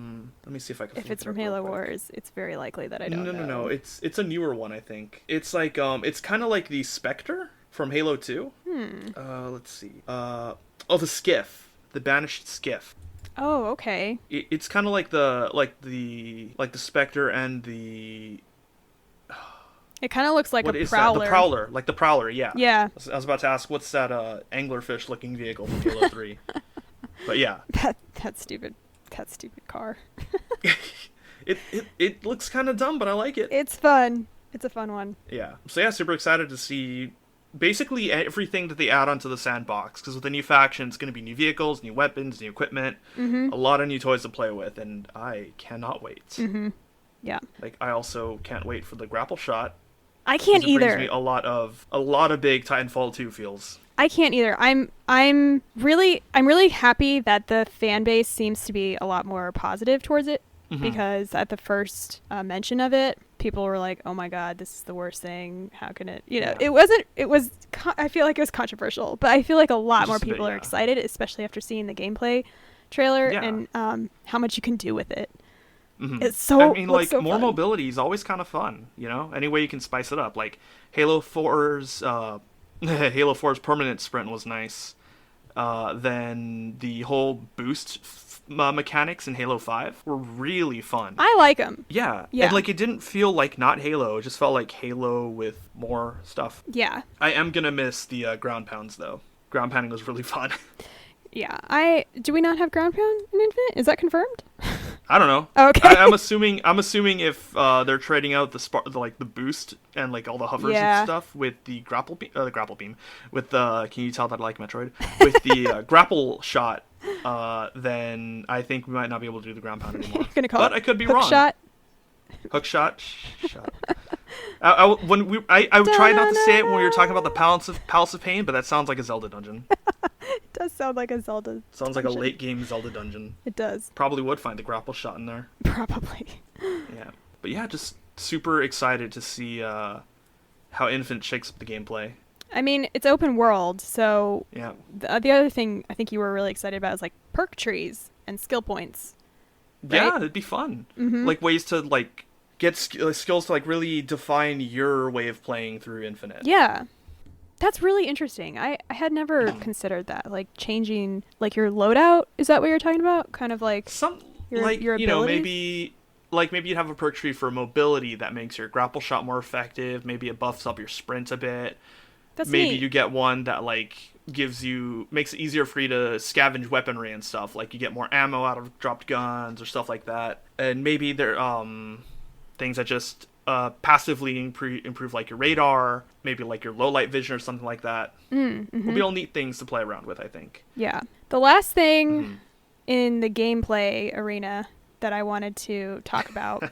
S1: me see if I can.
S2: If it's from Halo Wars, it's very likely that I don't know.
S1: No. It's a newer one, I think. It's like it's kind of like the Spectre from Halo 2. Let's see. The Skiff, the banished Skiff.
S2: Oh, okay.
S1: It's kind of like the Spectre and the.
S2: It kind of looks like
S1: what
S2: a
S1: is
S2: Prowler.
S1: That? The Prowler, like the Prowler, yeah.
S2: Yeah.
S1: I was about to ask, what's that anglerfish-looking vehicle from Halo 3? But yeah.
S2: That stupid car.
S1: It looks kind of dumb, but I like it.
S2: It's fun. It's a fun one.
S1: Yeah. So yeah, super excited to see basically everything that they add onto the sandbox. Because with the new faction, it's going to be new vehicles, new weapons, new equipment, a lot of new toys to play with, and I cannot wait.
S2: Yeah.
S1: Like I also can't wait for the grapple shot.
S2: I can't either.
S1: Brings me a lot of big Titanfall 2 feels.
S2: I can't either. I'm really happy that the fan base seems to be a lot more positive towards it, because at the first mention of it, people were like, "Oh my god, this is the worst thing. How can it?" It wasn't. It was. I feel like it was controversial, but I feel like a lot more people are excited, especially after seeing the gameplay trailer and how much you can do with it. It's so.
S1: I mean, like
S2: so
S1: more
S2: fun.
S1: mobility is always kind of fun. Any way you can spice it up. Like Halo 4's Halo 4's permanent sprint was nice. Then the whole boost mechanics in Halo 5 were really fun.
S2: I like them.
S1: Yeah. And like it didn't feel like not Halo. It just felt like Halo with more stuff.
S2: Yeah.
S1: I am gonna miss the ground pounds though. Ground pounding was really fun.
S2: Yeah. Do we not have ground pound in Infinite? Is that confirmed?
S1: I don't know.
S2: Okay.
S1: I'm assuming if they're trading out the boost and like all the hovers and stuff with the grapple beam, with the, can you tell that I like Metroid, with the grapple shot, then I think we might not be able to do the ground pound anymore.
S2: Gonna call
S1: but
S2: it
S1: I could be
S2: hook
S1: wrong.
S2: Shot.
S1: Hook shot. I tried not to say it when we were talking about the Palace of Pain, but that sounds like a Zelda dungeon.
S2: It does sound like a Zelda.
S1: Sounds like a late game Zelda dungeon.
S2: It does.
S1: Probably would find a grapple shot in there.
S2: Probably.
S1: Yeah, but yeah, just super excited to see how Infinite shakes up the gameplay.
S2: I mean, it's open world, so
S1: yeah.
S2: The other thing I think you were really excited about is like perk trees and skill points. Right?
S1: Yeah, it'd be fun. Like ways to like get skills to like really define your way of playing through Infinite.
S2: Yeah. That's really interesting. I had never considered that. Like changing like your loadout, is that what you're talking about? Kind of like your
S1: maybe you'd have a perk tree for mobility that makes your grapple shot more effective, maybe it buffs up your sprint a bit.
S2: That's
S1: maybe
S2: neat.
S1: You get one that like makes it easier for you to scavenge weaponry and stuff, like you get more ammo out of dropped guns or stuff like that. And maybe there things that just passively improve like your radar, maybe like your low light vision or something like that. Will be all neat things to play around with, I think.
S2: Yeah. The last thing in the gameplay arena that I wanted to talk about,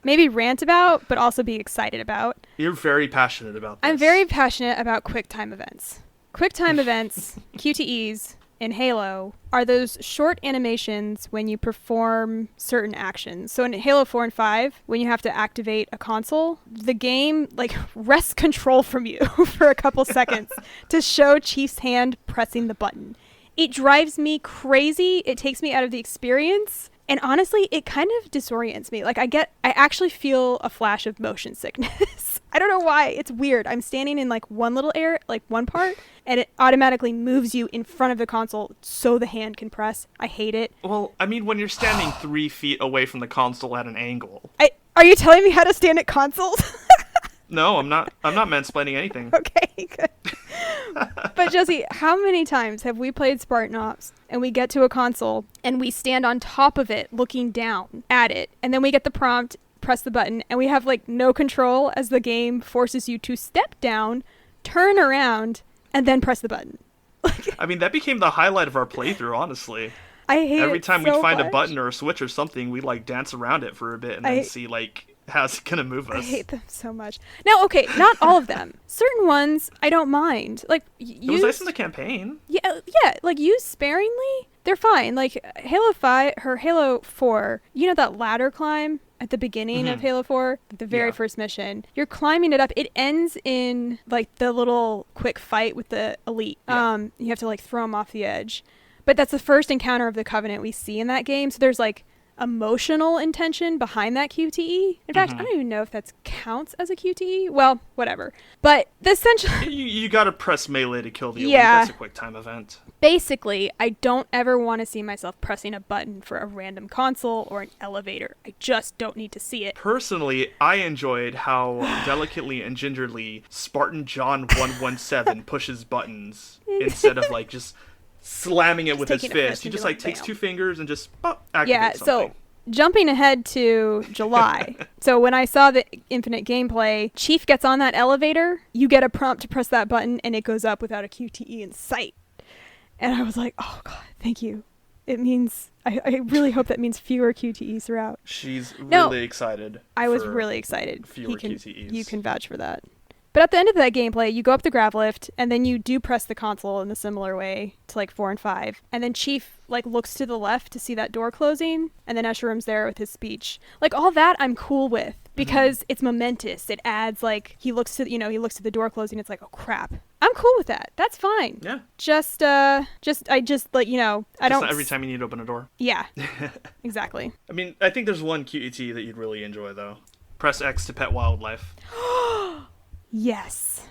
S2: maybe rant about, but also be excited about.
S1: You're very passionate about this.
S2: I'm very passionate about QuickTime events. QuickTime events, QTEs, in Halo are those short animations when you perform certain actions. So in Halo 4 and 5, when you have to activate a console, the game like wrests control from you for a couple seconds to show Chief's hand pressing the button. It drives me crazy. It takes me out of the experience. And honestly, it kind of disorients me. Like I actually feel a flash of motion sickness. I don't know why. It's weird. I'm standing in like one little one part, and it automatically moves you in front of the console so the hand can press. I hate it.
S1: Well, I mean, when you're standing 3 feet away from the console at an angle.
S2: Are you telling me how to stand at consoles?
S1: No, I'm not mansplaining anything.
S2: Okay, good. But Josie, how many times have we played Spartan Ops and we get to a console and we stand on top of it looking down at it, and then we get the prompt, press the button, and we have like no control as the game forces you to step down, turn around, and then press the button.
S1: I mean, that became the highlight of our playthrough, honestly.
S2: I hate
S1: Every
S2: it
S1: time
S2: so
S1: we'd find
S2: much.
S1: a button or a switch or something, we'd like dance around it for a bit and then see like how's it gonna move us.
S2: I hate them so much. Now, okay, not all of them. Certain ones I don't mind. Like
S1: It was nice in the campaign.
S2: Yeah, like used sparingly, they're fine. Like Halo 5 or Halo 4, you know that ladder climb at the beginning of Halo 4, the very first mission. You're climbing it up. It ends in like the little quick fight with the elite.
S1: Yeah.
S2: You have to like throw them off the edge. But that's the first encounter of the Covenant we see in that game. So there's like emotional intention behind that QTE. In fact, I don't even know if that counts as a QTE. Well, whatever. But essentially,
S1: you gotta press melee to kill the elite.
S2: Yeah.
S1: That's a quick time event.
S2: basically, I don't ever want to see myself pressing a button for a random console or an elevator. I just don't need to see it.
S1: Personally, I enjoyed how delicately and gingerly Spartan John 117 pushes buttons instead of like just slamming it with his
S2: taking a
S1: fist. He
S2: and
S1: just
S2: doing
S1: like takes
S2: bam.
S1: 2 fingers and just activates
S2: Yeah,
S1: something.
S2: so jumping ahead to July. So when I saw the Infinite gameplay, Chief gets on that elevator, you get a prompt to press that button, and it goes up without a QTE in sight. And I was like, oh god, thank you. It means, I really hope that means fewer QTEs throughout.
S1: She's
S2: No,
S1: really excited.
S2: I was
S1: for
S2: really excited.
S1: fewer QTEs.
S2: You can vouch for that. But at the end of that gameplay, you go up the grav lift, and then you do press the console in a similar way to like 4 and 5. And then Chief like looks to the left to see that door closing, and then Escherum's there with his speech. Like all that I'm cool with because it's momentous. It adds like he looks to the door closing, it's like, oh crap. I'm cool with that. That's fine.
S1: Yeah.
S2: I just like, I
S1: Just
S2: don't
S1: not every time you need to open a door.
S2: Yeah. Exactly.
S1: I mean, I think there's one QET that you'd really enjoy though. Press X to pet wildlife.
S2: Yes.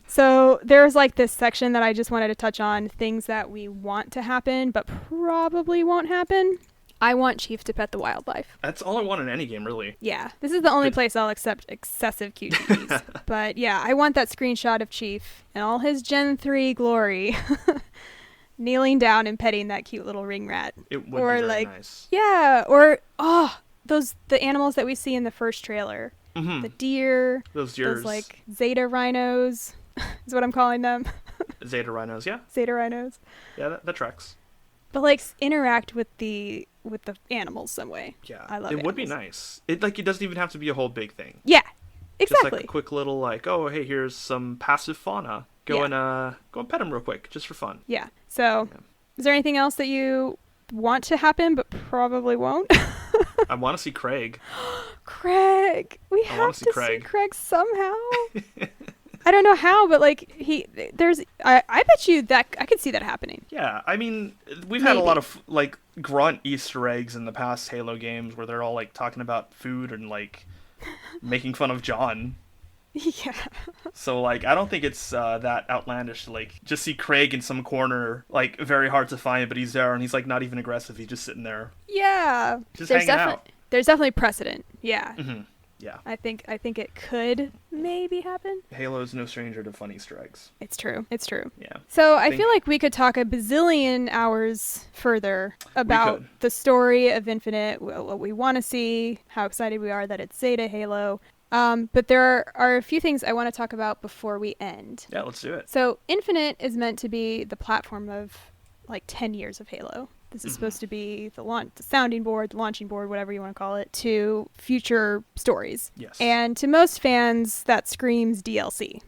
S2: So there's like this section that I just wanted to touch on, things that we want to happen but probably won't happen. I want Chief to pet the wildlife.
S1: That's all I want in any game, really.
S2: Yeah, this is the only place I'll accept excessive QTEs. But yeah, I want that screenshot of Chief in all his Gen 3 glory kneeling down and petting that cute little ring rat.
S1: It would
S2: Or
S1: be very
S2: like,
S1: nice.
S2: yeah, or the animals that we see in the first trailer.
S1: Mm-hmm.
S2: The deer,
S1: Those deers.
S2: those like Zeta rhinos is what I'm calling them.
S1: Zeta rhinos, yeah.
S2: Zeta rhinos.
S1: Yeah, that tracks.
S2: But like interact with the animals some way.
S1: Yeah.
S2: I love
S1: it would be
S2: animals.
S1: nice. It doesn't even have to be a whole big thing.
S2: Yeah, exactly.
S1: Just like a quick little like, oh hey, here's some passive fauna. Go and pet them real quick, just for fun.
S2: Yeah. So, is there anything else that you want to happen but probably won't?
S1: I want to see Craig.
S2: Craig. We
S1: I
S2: have
S1: wanna
S2: to
S1: see
S2: see
S1: Craig.
S2: Craig somehow. I don't know how, but like I bet you that I could see that happening.
S1: Yeah, I mean, we've had a
S2: Maybe.
S1: lot of like grunt Easter eggs in the past Halo games where they're all like talking about food and like making fun of John.
S2: Yeah.
S1: So like, I don't think it's that outlandish to like just see Craig in some corner, like very hard to find, but he's there and he's like not even aggressive. He's just sitting there,
S2: Yeah.
S1: just hanging out.
S2: There's definitely precedent. Yeah.
S1: Yeah,
S2: I think it could maybe happen.
S1: Halo's no stranger to fun Easter eggs.
S2: It's true. It's true.
S1: Yeah.
S2: So I feel like we could talk a bazillion hours further about
S1: could.
S2: the story of Infinite, what we want to see, how excited we are that it's Zeta Halo. But there are a few things I want to talk about before we end.
S1: Yeah, let's do it.
S2: So Infinite is meant to be the platform of like 10 years of Halo. This is supposed to be the sounding board, the launching board, whatever you want to call it, to future stories.
S1: Yes.
S2: And to most fans, that screams DLC.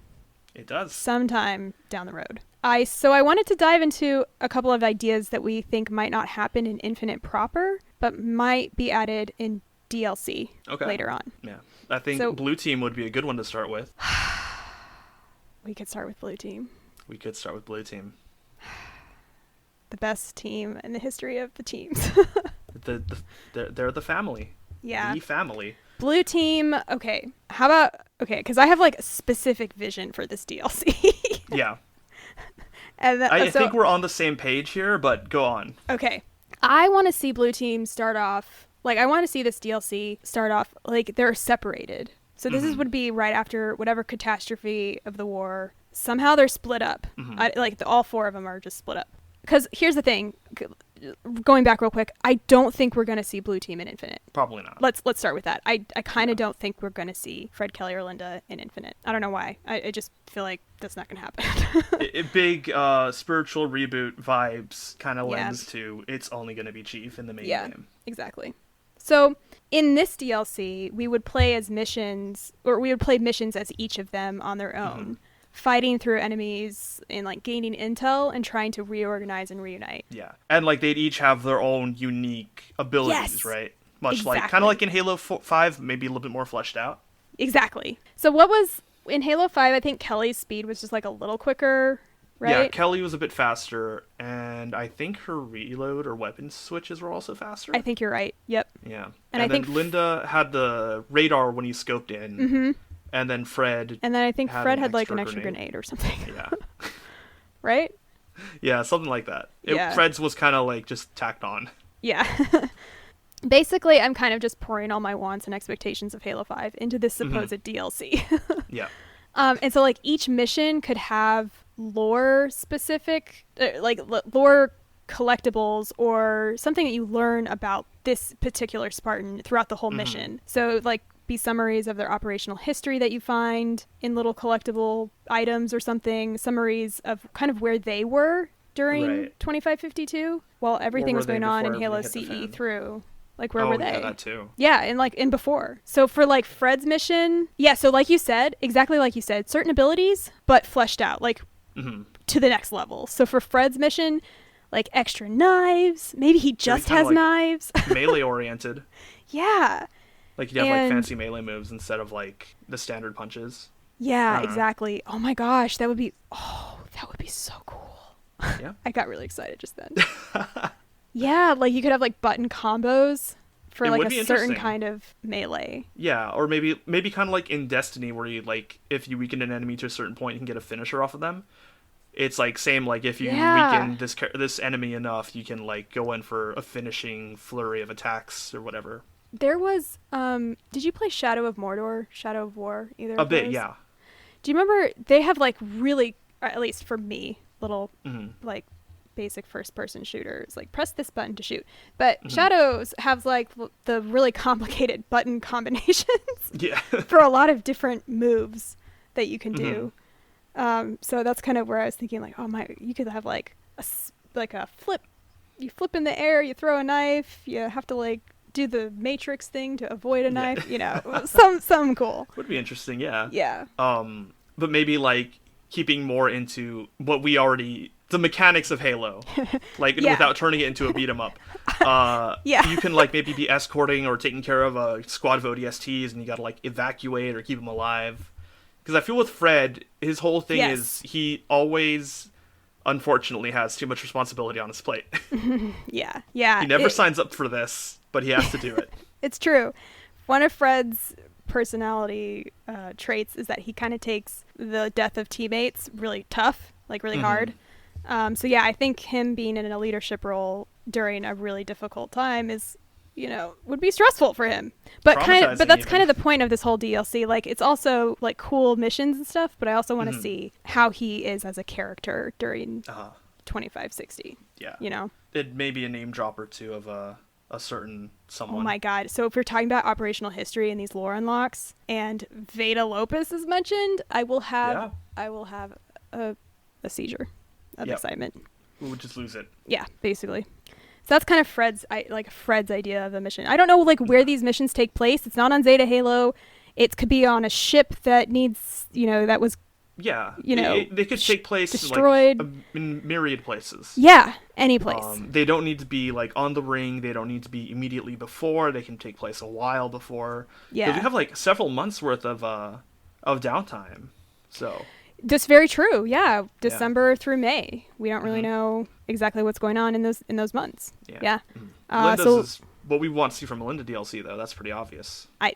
S1: It does.
S2: Sometime down the road. So I wanted to dive into a couple of ideas that we think might not happen in Infinite proper, but might be added in DLC later on.
S1: Yeah. I think Blue Team would be a good one to start with.
S2: We could start with Blue Team. The best team in the history of the teams.
S1: They're the family.
S2: Yeah.
S1: The family.
S2: Blue Team, okay. How about, because I have like a specific vision for this DLC.
S1: Yeah.
S2: And
S1: I think we're on the same page here, but go on.
S2: Okay. I want to see Blue Team start off, like I want to see this DLC start off like they're separated. So this would be right after whatever catastrophe of the war. Somehow they're split up. All four of them are just split up. Because here's the thing, going back real quick, I don't think we're going to see Blue Team in Infinite.
S1: Probably not.
S2: Let's start with that. I kind of don't think we're going to see Fred, Kelly, or Linda in Infinite. I don't know why. I just feel like that's not going to happen.
S1: Big spiritual reboot vibes kind of lends to it's only going to be Chief in the main game.
S2: Exactly. So in this DLC, we would play as missions, or we would play missions as each of them on their own. Fighting through enemies and like gaining intel and trying to reorganize and reunite.
S1: Yeah. And like they'd each have their own unique abilities, right? Much like kind of like in Halo 5, maybe a little bit more fleshed out.
S2: Exactly. So what was in Halo 5, I think Kelly's speed was just like a little quicker, right?
S1: Yeah, Kelly was a bit faster, and I think her reload or weapon switches were also faster.
S2: I think you're right. Yep.
S1: Yeah. And I think Linda had the radar when he scoped in. And then Fred.
S2: And then I think Fred had like an extra grenade or something.
S1: Yeah.
S2: Right?
S1: Yeah, something like that. Fred's was kind of like just tacked on.
S2: Yeah. Basically, I'm kind of just pouring all my wants and expectations of Halo 5 into this supposed DLC.
S1: Yeah.
S2: And so like each mission could have lore specific, lore collectibles or something that you learn about this particular Spartan throughout the whole mission. So like be summaries of their operational history that you find in little collectible items or something, summaries of kind of where they were during 2552 while everything was going on in Halo CE through. Like, where were they?
S1: Yeah, that too.
S2: Yeah, and like in before. So for like Fred's mission, so like you said, exactly like you said, certain abilities, but fleshed out, like to the next level. So for Fred's mission, like extra knives, maybe he just has knives.
S1: Melee oriented.
S2: Yeah.
S1: Like you'd have like fancy melee moves instead of like the standard punches.
S2: Yeah, exactly. Oh my gosh, that would be so cool.
S1: Yeah.
S2: I got really excited just then. Yeah, like you could have like button combos for like a certain kind of melee.
S1: Yeah, or maybe kind of like in Destiny where you like if you weaken an enemy to a certain point you can get a finisher off of them. It's like same like if you weaken this enemy enough, you can like go in for a finishing flurry of attacks or whatever.
S2: There was did you play Shadow of Mordor, Shadow of War, either
S1: a bit, yeah.
S2: Do you remember they have like really, at least for me, little like basic first person shooters, like press this button to shoot. But Shadows have like the really complicated button combinations for a lot of different moves that you can do. So that's kind of where I was thinking like, you could have like a flip. You flip in the air, you throw a knife, you have to like do the Matrix thing to avoid a knife, you know, some cool.
S1: Would be interesting, yeah.
S2: Yeah.
S1: But maybe like keeping more into what we already, the mechanics of Halo, like without turning it into a beat 'em up. You can like maybe be escorting or taking care of a squad of ODSTs and you gotta like evacuate or keep them alive. Because I feel with Fred, his whole thing is he always, unfortunately, has too much responsibility on his plate.
S2: Yeah.
S1: He never signs up for this, but he has to do it. It's
S2: true. One of Fred's personality traits is that he kind of takes the death of teammates really tough, like really hard. So yeah, I think him being in a leadership role during a really difficult time is, you know, would be stressful for him. But that's kind of the point of this whole DLC. Like, it's also like cool missions and stuff, but I also want to see how he is as a character during 2560.
S1: Yeah.
S2: You know?
S1: It may be a name drop or two of a certain someone.
S2: Oh my god. So if we're talking about operational history and these lore unlocks and Veda Lopez is mentioned, I will have a seizure of excitement.
S1: We would just lose it.
S2: Yeah, basically. that's kind of Fred's idea of a mission. I don't know like where these missions take place. It's not on Zeta Halo. It could be on a ship that needs, that was
S1: they could take place
S2: destroyed
S1: in myriad places.
S2: Yeah, any place.
S1: They don't need to be like on the ring. They don't need to be immediately before. They can take place a while before. Yeah, we have like several months worth of downtime. So
S2: that's very true. Yeah, December through May. We don't really know exactly what's going on in those months. Yeah.
S1: Melinda's is what we want to see from Melinda DLC though. That's pretty obvious.
S2: I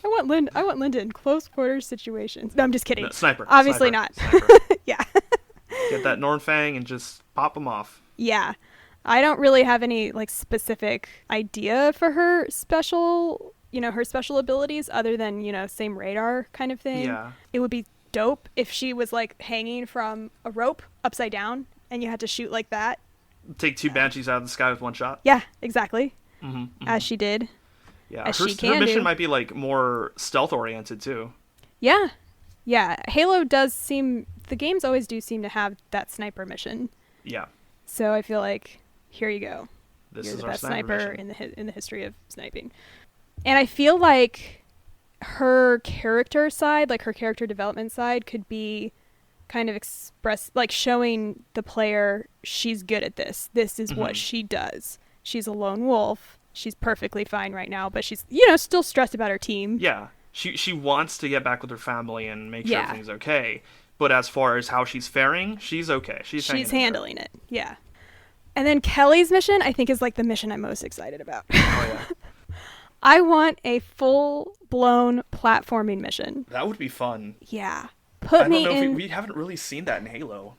S2: want Linda in close quarters situations. No, I'm just kidding.
S1: No, sniper.
S2: Obviously
S1: sniper,
S2: not.
S1: Sniper.
S2: Yeah.
S1: Get that Nornfang and just pop them off.
S2: Yeah. I don't really have any like specific idea for her special abilities other than, same radar kind of thing.
S1: Yeah.
S2: It would be dope if she was like hanging from a rope upside down and you had to shoot like that.
S1: Take 2 Banshees out of the sky with 1 shot.
S2: Yeah, exactly.
S1: Mm-hmm.
S2: As she did.
S1: Yeah, her mission might be like more stealth oriented too.
S2: Yeah. Yeah. Halo the games always do seem to have that sniper mission.
S1: Yeah.
S2: So I feel like, here you go.
S1: You're
S2: the
S1: our
S2: best sniper
S1: mission.
S2: in the history of sniping. And I feel like her character side, like her character development side, could be kind of like showing the player she's good at this. This is what she does. She's a lone wolf. She's perfectly fine right now, but she's, still stressed about her team.
S1: Yeah. She wants to get back with her family and make sure everything's okay. But as far as how she's faring, she's okay. She's
S2: handling it. Yeah. And then Kelly's mission, I think, is like the mission I'm most excited about.
S1: Oh, yeah.
S2: I want a full-blown platforming mission.
S1: That would be fun.
S2: Yeah.
S1: We haven't really seen that in Halo.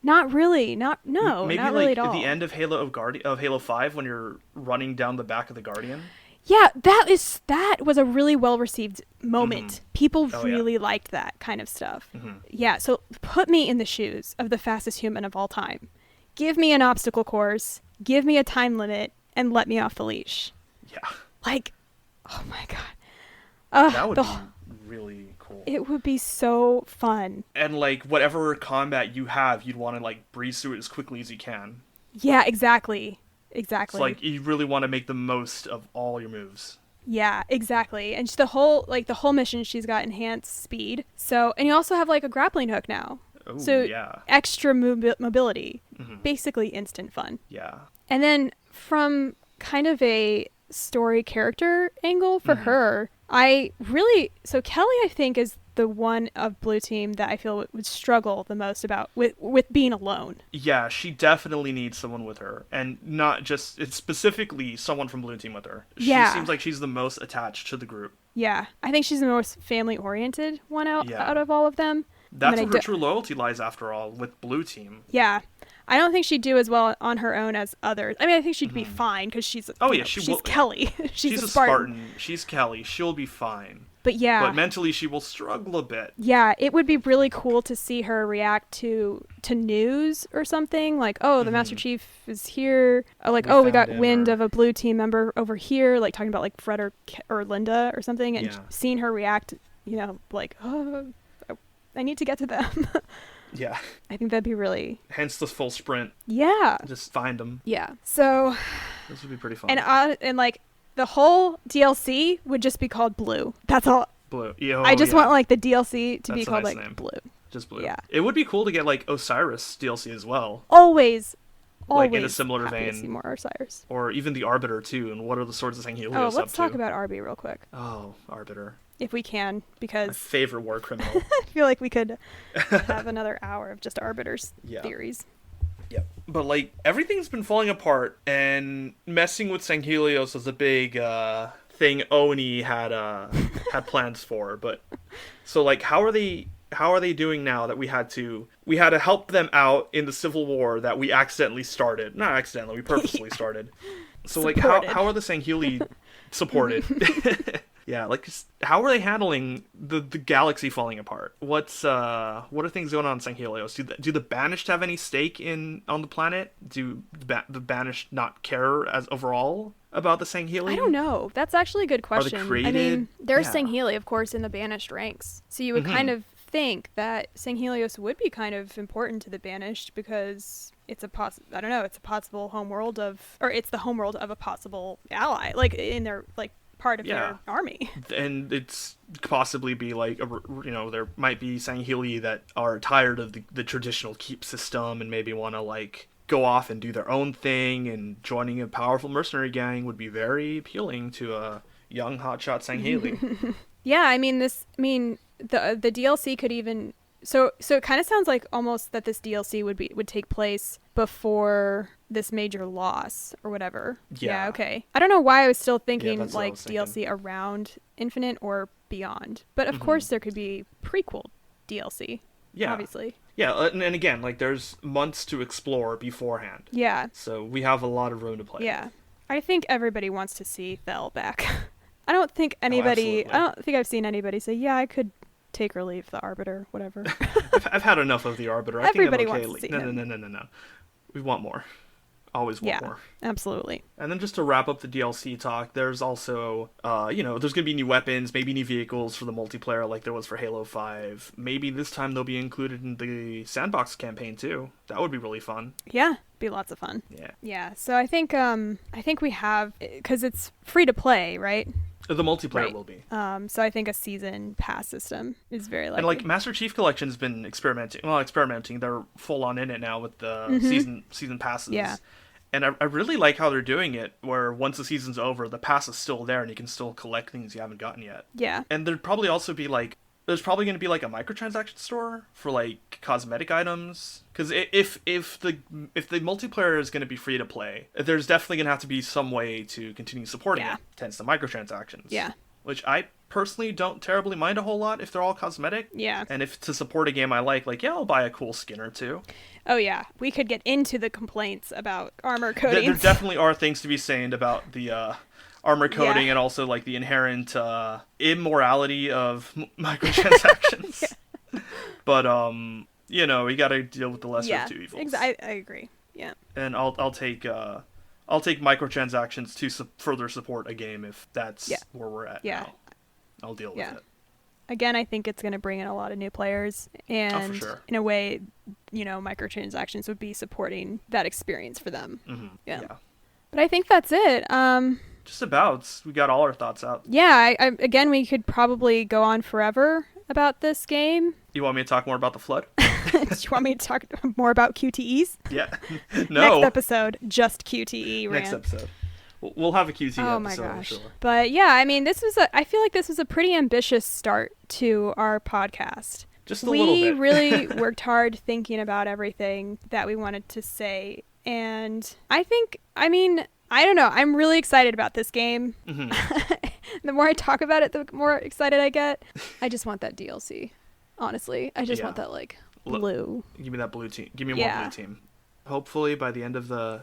S2: Not really. Maybe
S1: not
S2: really
S1: like
S2: at all.
S1: At the end of Halo 5 when you're running down the back of the Guardian.
S2: Yeah, that was a really well-received moment. People really liked that kind of stuff. Yeah, so put me in the shoes of the fastest human of all time. Give me an obstacle course, give me a time limit, and let me off the leash.
S1: Yeah.
S2: Like, oh my god.
S1: That would be really cool.
S2: It would be so fun.
S1: And like whatever combat you have, you'd want to like breeze through it as quickly as you can.
S2: Yeah, exactly. It's
S1: like you really want to make the most of all your moves.
S2: Yeah, exactly. And the whole mission, she's got enhanced speed. So, and you also have like a grappling hook now.
S1: Oh,
S2: so
S1: yeah.
S2: Extra mobility. Basically instant fun.
S1: Yeah.
S2: And then from kind of a story character angle for her, Kelly, I think, is the one of Blue Team that I feel would struggle the most with being alone.
S1: Yeah, she definitely needs someone with her, and it's specifically someone from Blue Team with her. She seems like she's the most attached to the group.
S2: Yeah, I think she's the most family-oriented one out of all of them.
S1: That's where her true loyalty lies, after all, with Blue Team.
S2: Yeah. I don't think she'd do as well on her own as others. I mean, I think she'd be fine because she's Kelly. she's a Spartan.
S1: She's Kelly. She'll be fine.
S2: But yeah.
S1: But mentally, she will struggle a bit.
S2: Yeah, it would be really cool to see her react to news or something. Like, oh, the Master Chief is here. Or like, we got wind of a Blue Team member over here. Like, talking about, like, Fred or Linda or something. And seeing her react, like, oh, I need to get to them.
S1: Yeah.
S2: I think that'd be really...
S1: Hence the full sprint.
S2: Yeah.
S1: Just find them.
S2: Yeah. So...
S1: This would be pretty fun.
S2: And like, the whole DLC would just be called Blue. That's all.
S1: Blue.
S2: I just want, like, the DLC to be called,
S1: nice
S2: like,
S1: name.
S2: Blue.
S1: Just Blue.
S2: Yeah.
S1: It would be cool to get, like, Osiris DLC as well.
S2: Always.
S1: Like, in a similar
S2: happy
S1: vein.
S2: To see more Osiris.
S1: Or even the Arbiter, too, and what are the swords of Helios up to?
S2: Let's talk about Arby real quick.
S1: Oh, Arbiter.
S2: If we can, because...
S1: My favorite war criminal.
S2: I feel like we could have another hour of just Arbiter's theories.
S1: Yeah. But, like, everything's been falling apart, and messing with Sanghelios was a big thing Oni had plans for. But so, like, how are they doing now that we had to help them out in the Civil War that we accidentally started? Not accidentally, we purposely started. So, like, how are the Sangheli supported? Yeah, like, how are they handling the galaxy falling apart? What are things going on in Sanghelios? Do the Banished have any stake on the planet? Do the Banished not care as overall about the Sangheli?
S2: I don't know. That's actually a good question.
S1: Are they created?
S2: I mean, there's Sangheli, of course, in the Banished ranks. So you would kind of think that Sanghelios would be kind of important to the Banished because it's I don't know, it's a possible homeworld of, or it's the homeworld of a possible ally, like in their like part of their army.
S1: And it's possibly be like there might be Sangheili that are tired of the traditional keep system and maybe want to like go off and do their own thing, and joining a powerful mercenary gang would be very appealing to a young hotshot Sangheili.
S2: Yeah, I mean the DLC could even so it kind of sounds like almost that this DLC would take place before this major loss or whatever. Yeah, okay. I don't know why I was still thinking like DLC around Infinite or beyond, but of course there could be prequel DLC. Yeah, obviously.
S1: Yeah, and again, like there's months to explore beforehand.
S2: Yeah.
S1: So we have a lot of room to play.
S2: Yeah, I think everybody wants to see Fel back. I don't think anybody. I don't think I've seen anybody say, "Yeah, I could take or leave the Arbiter, whatever."
S1: I've had enough of the Arbiter.
S2: Everybody
S1: think I'm okay.
S2: wants to see him.
S1: No. We want more. Always want more.
S2: Absolutely.
S1: And then just to wrap up the DLC talk, there's also, there's going to be new weapons, maybe new vehicles for the multiplayer like there was for Halo 5. Maybe this time they'll be included in the Sandbox campaign too. That would be really fun.
S2: Yeah, be lots of fun.
S1: Yeah.
S2: Yeah, so I think we have, because it's free to play, right?
S1: The multiplayer will be.
S2: So I think a season pass system is very likely.
S1: And like Master Chief Collection's been experimenting. They're full on in it now with the season passes. Yeah. And I really like how they're doing it, where once the season's over, the pass is still there and you can still collect things you haven't gotten yet.
S2: Yeah.
S1: And there'd probably also be like, there's probably going to be like a microtransaction store for like cosmetic items. Because if the multiplayer is going to be free to play, there's definitely going to have to be some way to continue supporting it. Hence the microtransactions.
S2: Yeah.
S1: Which I personally don't terribly mind a whole lot if they're all cosmetic.
S2: Yeah.
S1: And if to support a game I like, I'll buy a cool skin or two.
S2: Oh yeah, we could get into the complaints about armor coating.
S1: There definitely are things to be said about the armor coating and also like the inherent immorality of microtransactions. But we got to deal with the lesser of two evils.
S2: I agree. Yeah.
S1: And I'll take microtransactions to further support a game if that's where we're at. Yeah. Now. I'll deal with it.
S2: Again, I think it's going to bring in a lot of new players, and
S1: for sure.
S2: In a way, microtransactions would be supporting that experience for them.
S1: Mm-hmm.
S2: Yeah. But I think that's it.
S1: Just about. We got all our thoughts out.
S2: Yeah. Again, we could probably go on forever about this game.
S1: You want me to talk more about the Flood?
S2: Do you want me to talk more about QTEs?
S1: Yeah. No.
S2: Next episode, just QTE rant.
S1: Next episode. We'll have a QT episode.
S2: Oh my gosh. Sure. But yeah, I mean, I feel like this was a pretty ambitious start to our podcast.
S1: Just a little bit.
S2: We really worked hard thinking about everything that we wanted to say. And I don't know. I'm really excited about this game. Mm-hmm. The more I talk about it, the more excited I get. I just want that DLC. Honestly, I just want that blue.
S1: Give me that blue team. Give me more blue team. Hopefully by the end of the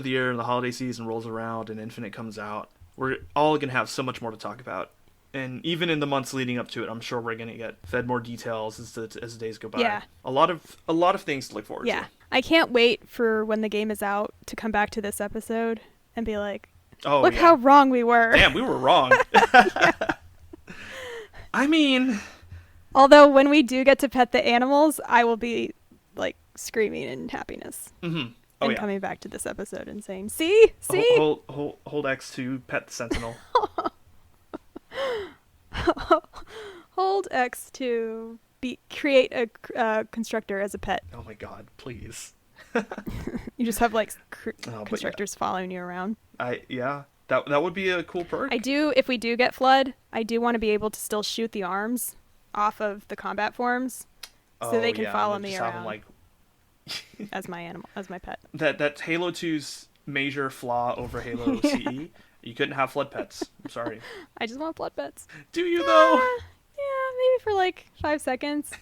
S1: year and the holiday season rolls around and Infinite comes out, we're all going to have so much more to talk about. And even in the months leading up to it, I'm sure we're going to get fed more details as the days go by. Yeah. A lot of things to look forward to. Yeah.
S2: I can't wait for when the game is out to come back to this episode and be like, look how wrong we were.
S1: Damn, we were wrong. I mean...
S2: Although when we do get to pet the animals, I will be like screaming in happiness.
S1: Mm-hmm.
S2: And coming back to this episode and saying, see?
S1: Hold X to pet the Sentinel.
S2: Hold X to create a constructor as a pet.
S1: Oh my god, please.
S2: You just have like constructors following you around.
S1: That would be a cool perk.
S2: If we do get Flood, I do want to be able to still shoot the arms off of the combat forms so they can follow me around. As my animal, as my pet.
S1: That's Halo 2's major flaw over Halo CE. You couldn't have flood pets. I'm sorry.
S2: I just want flood pets.
S1: Do you though?
S2: Yeah, maybe for like 5 seconds.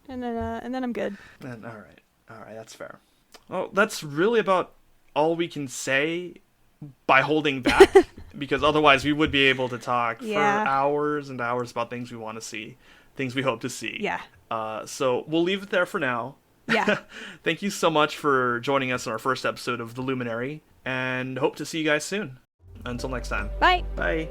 S2: and then I'm good.
S1: All right, that's fair. Well, that's really about all we can say by holding back, because otherwise we would be able to talk for hours and hours about things we want to see, things we hope to see.
S2: Yeah.
S1: So we'll leave it there for now.
S2: Yeah.
S1: Thank you so much for joining us on our first episode of The Luminary, and hope to see you guys soon. Until next time.
S2: Bye.
S1: Bye.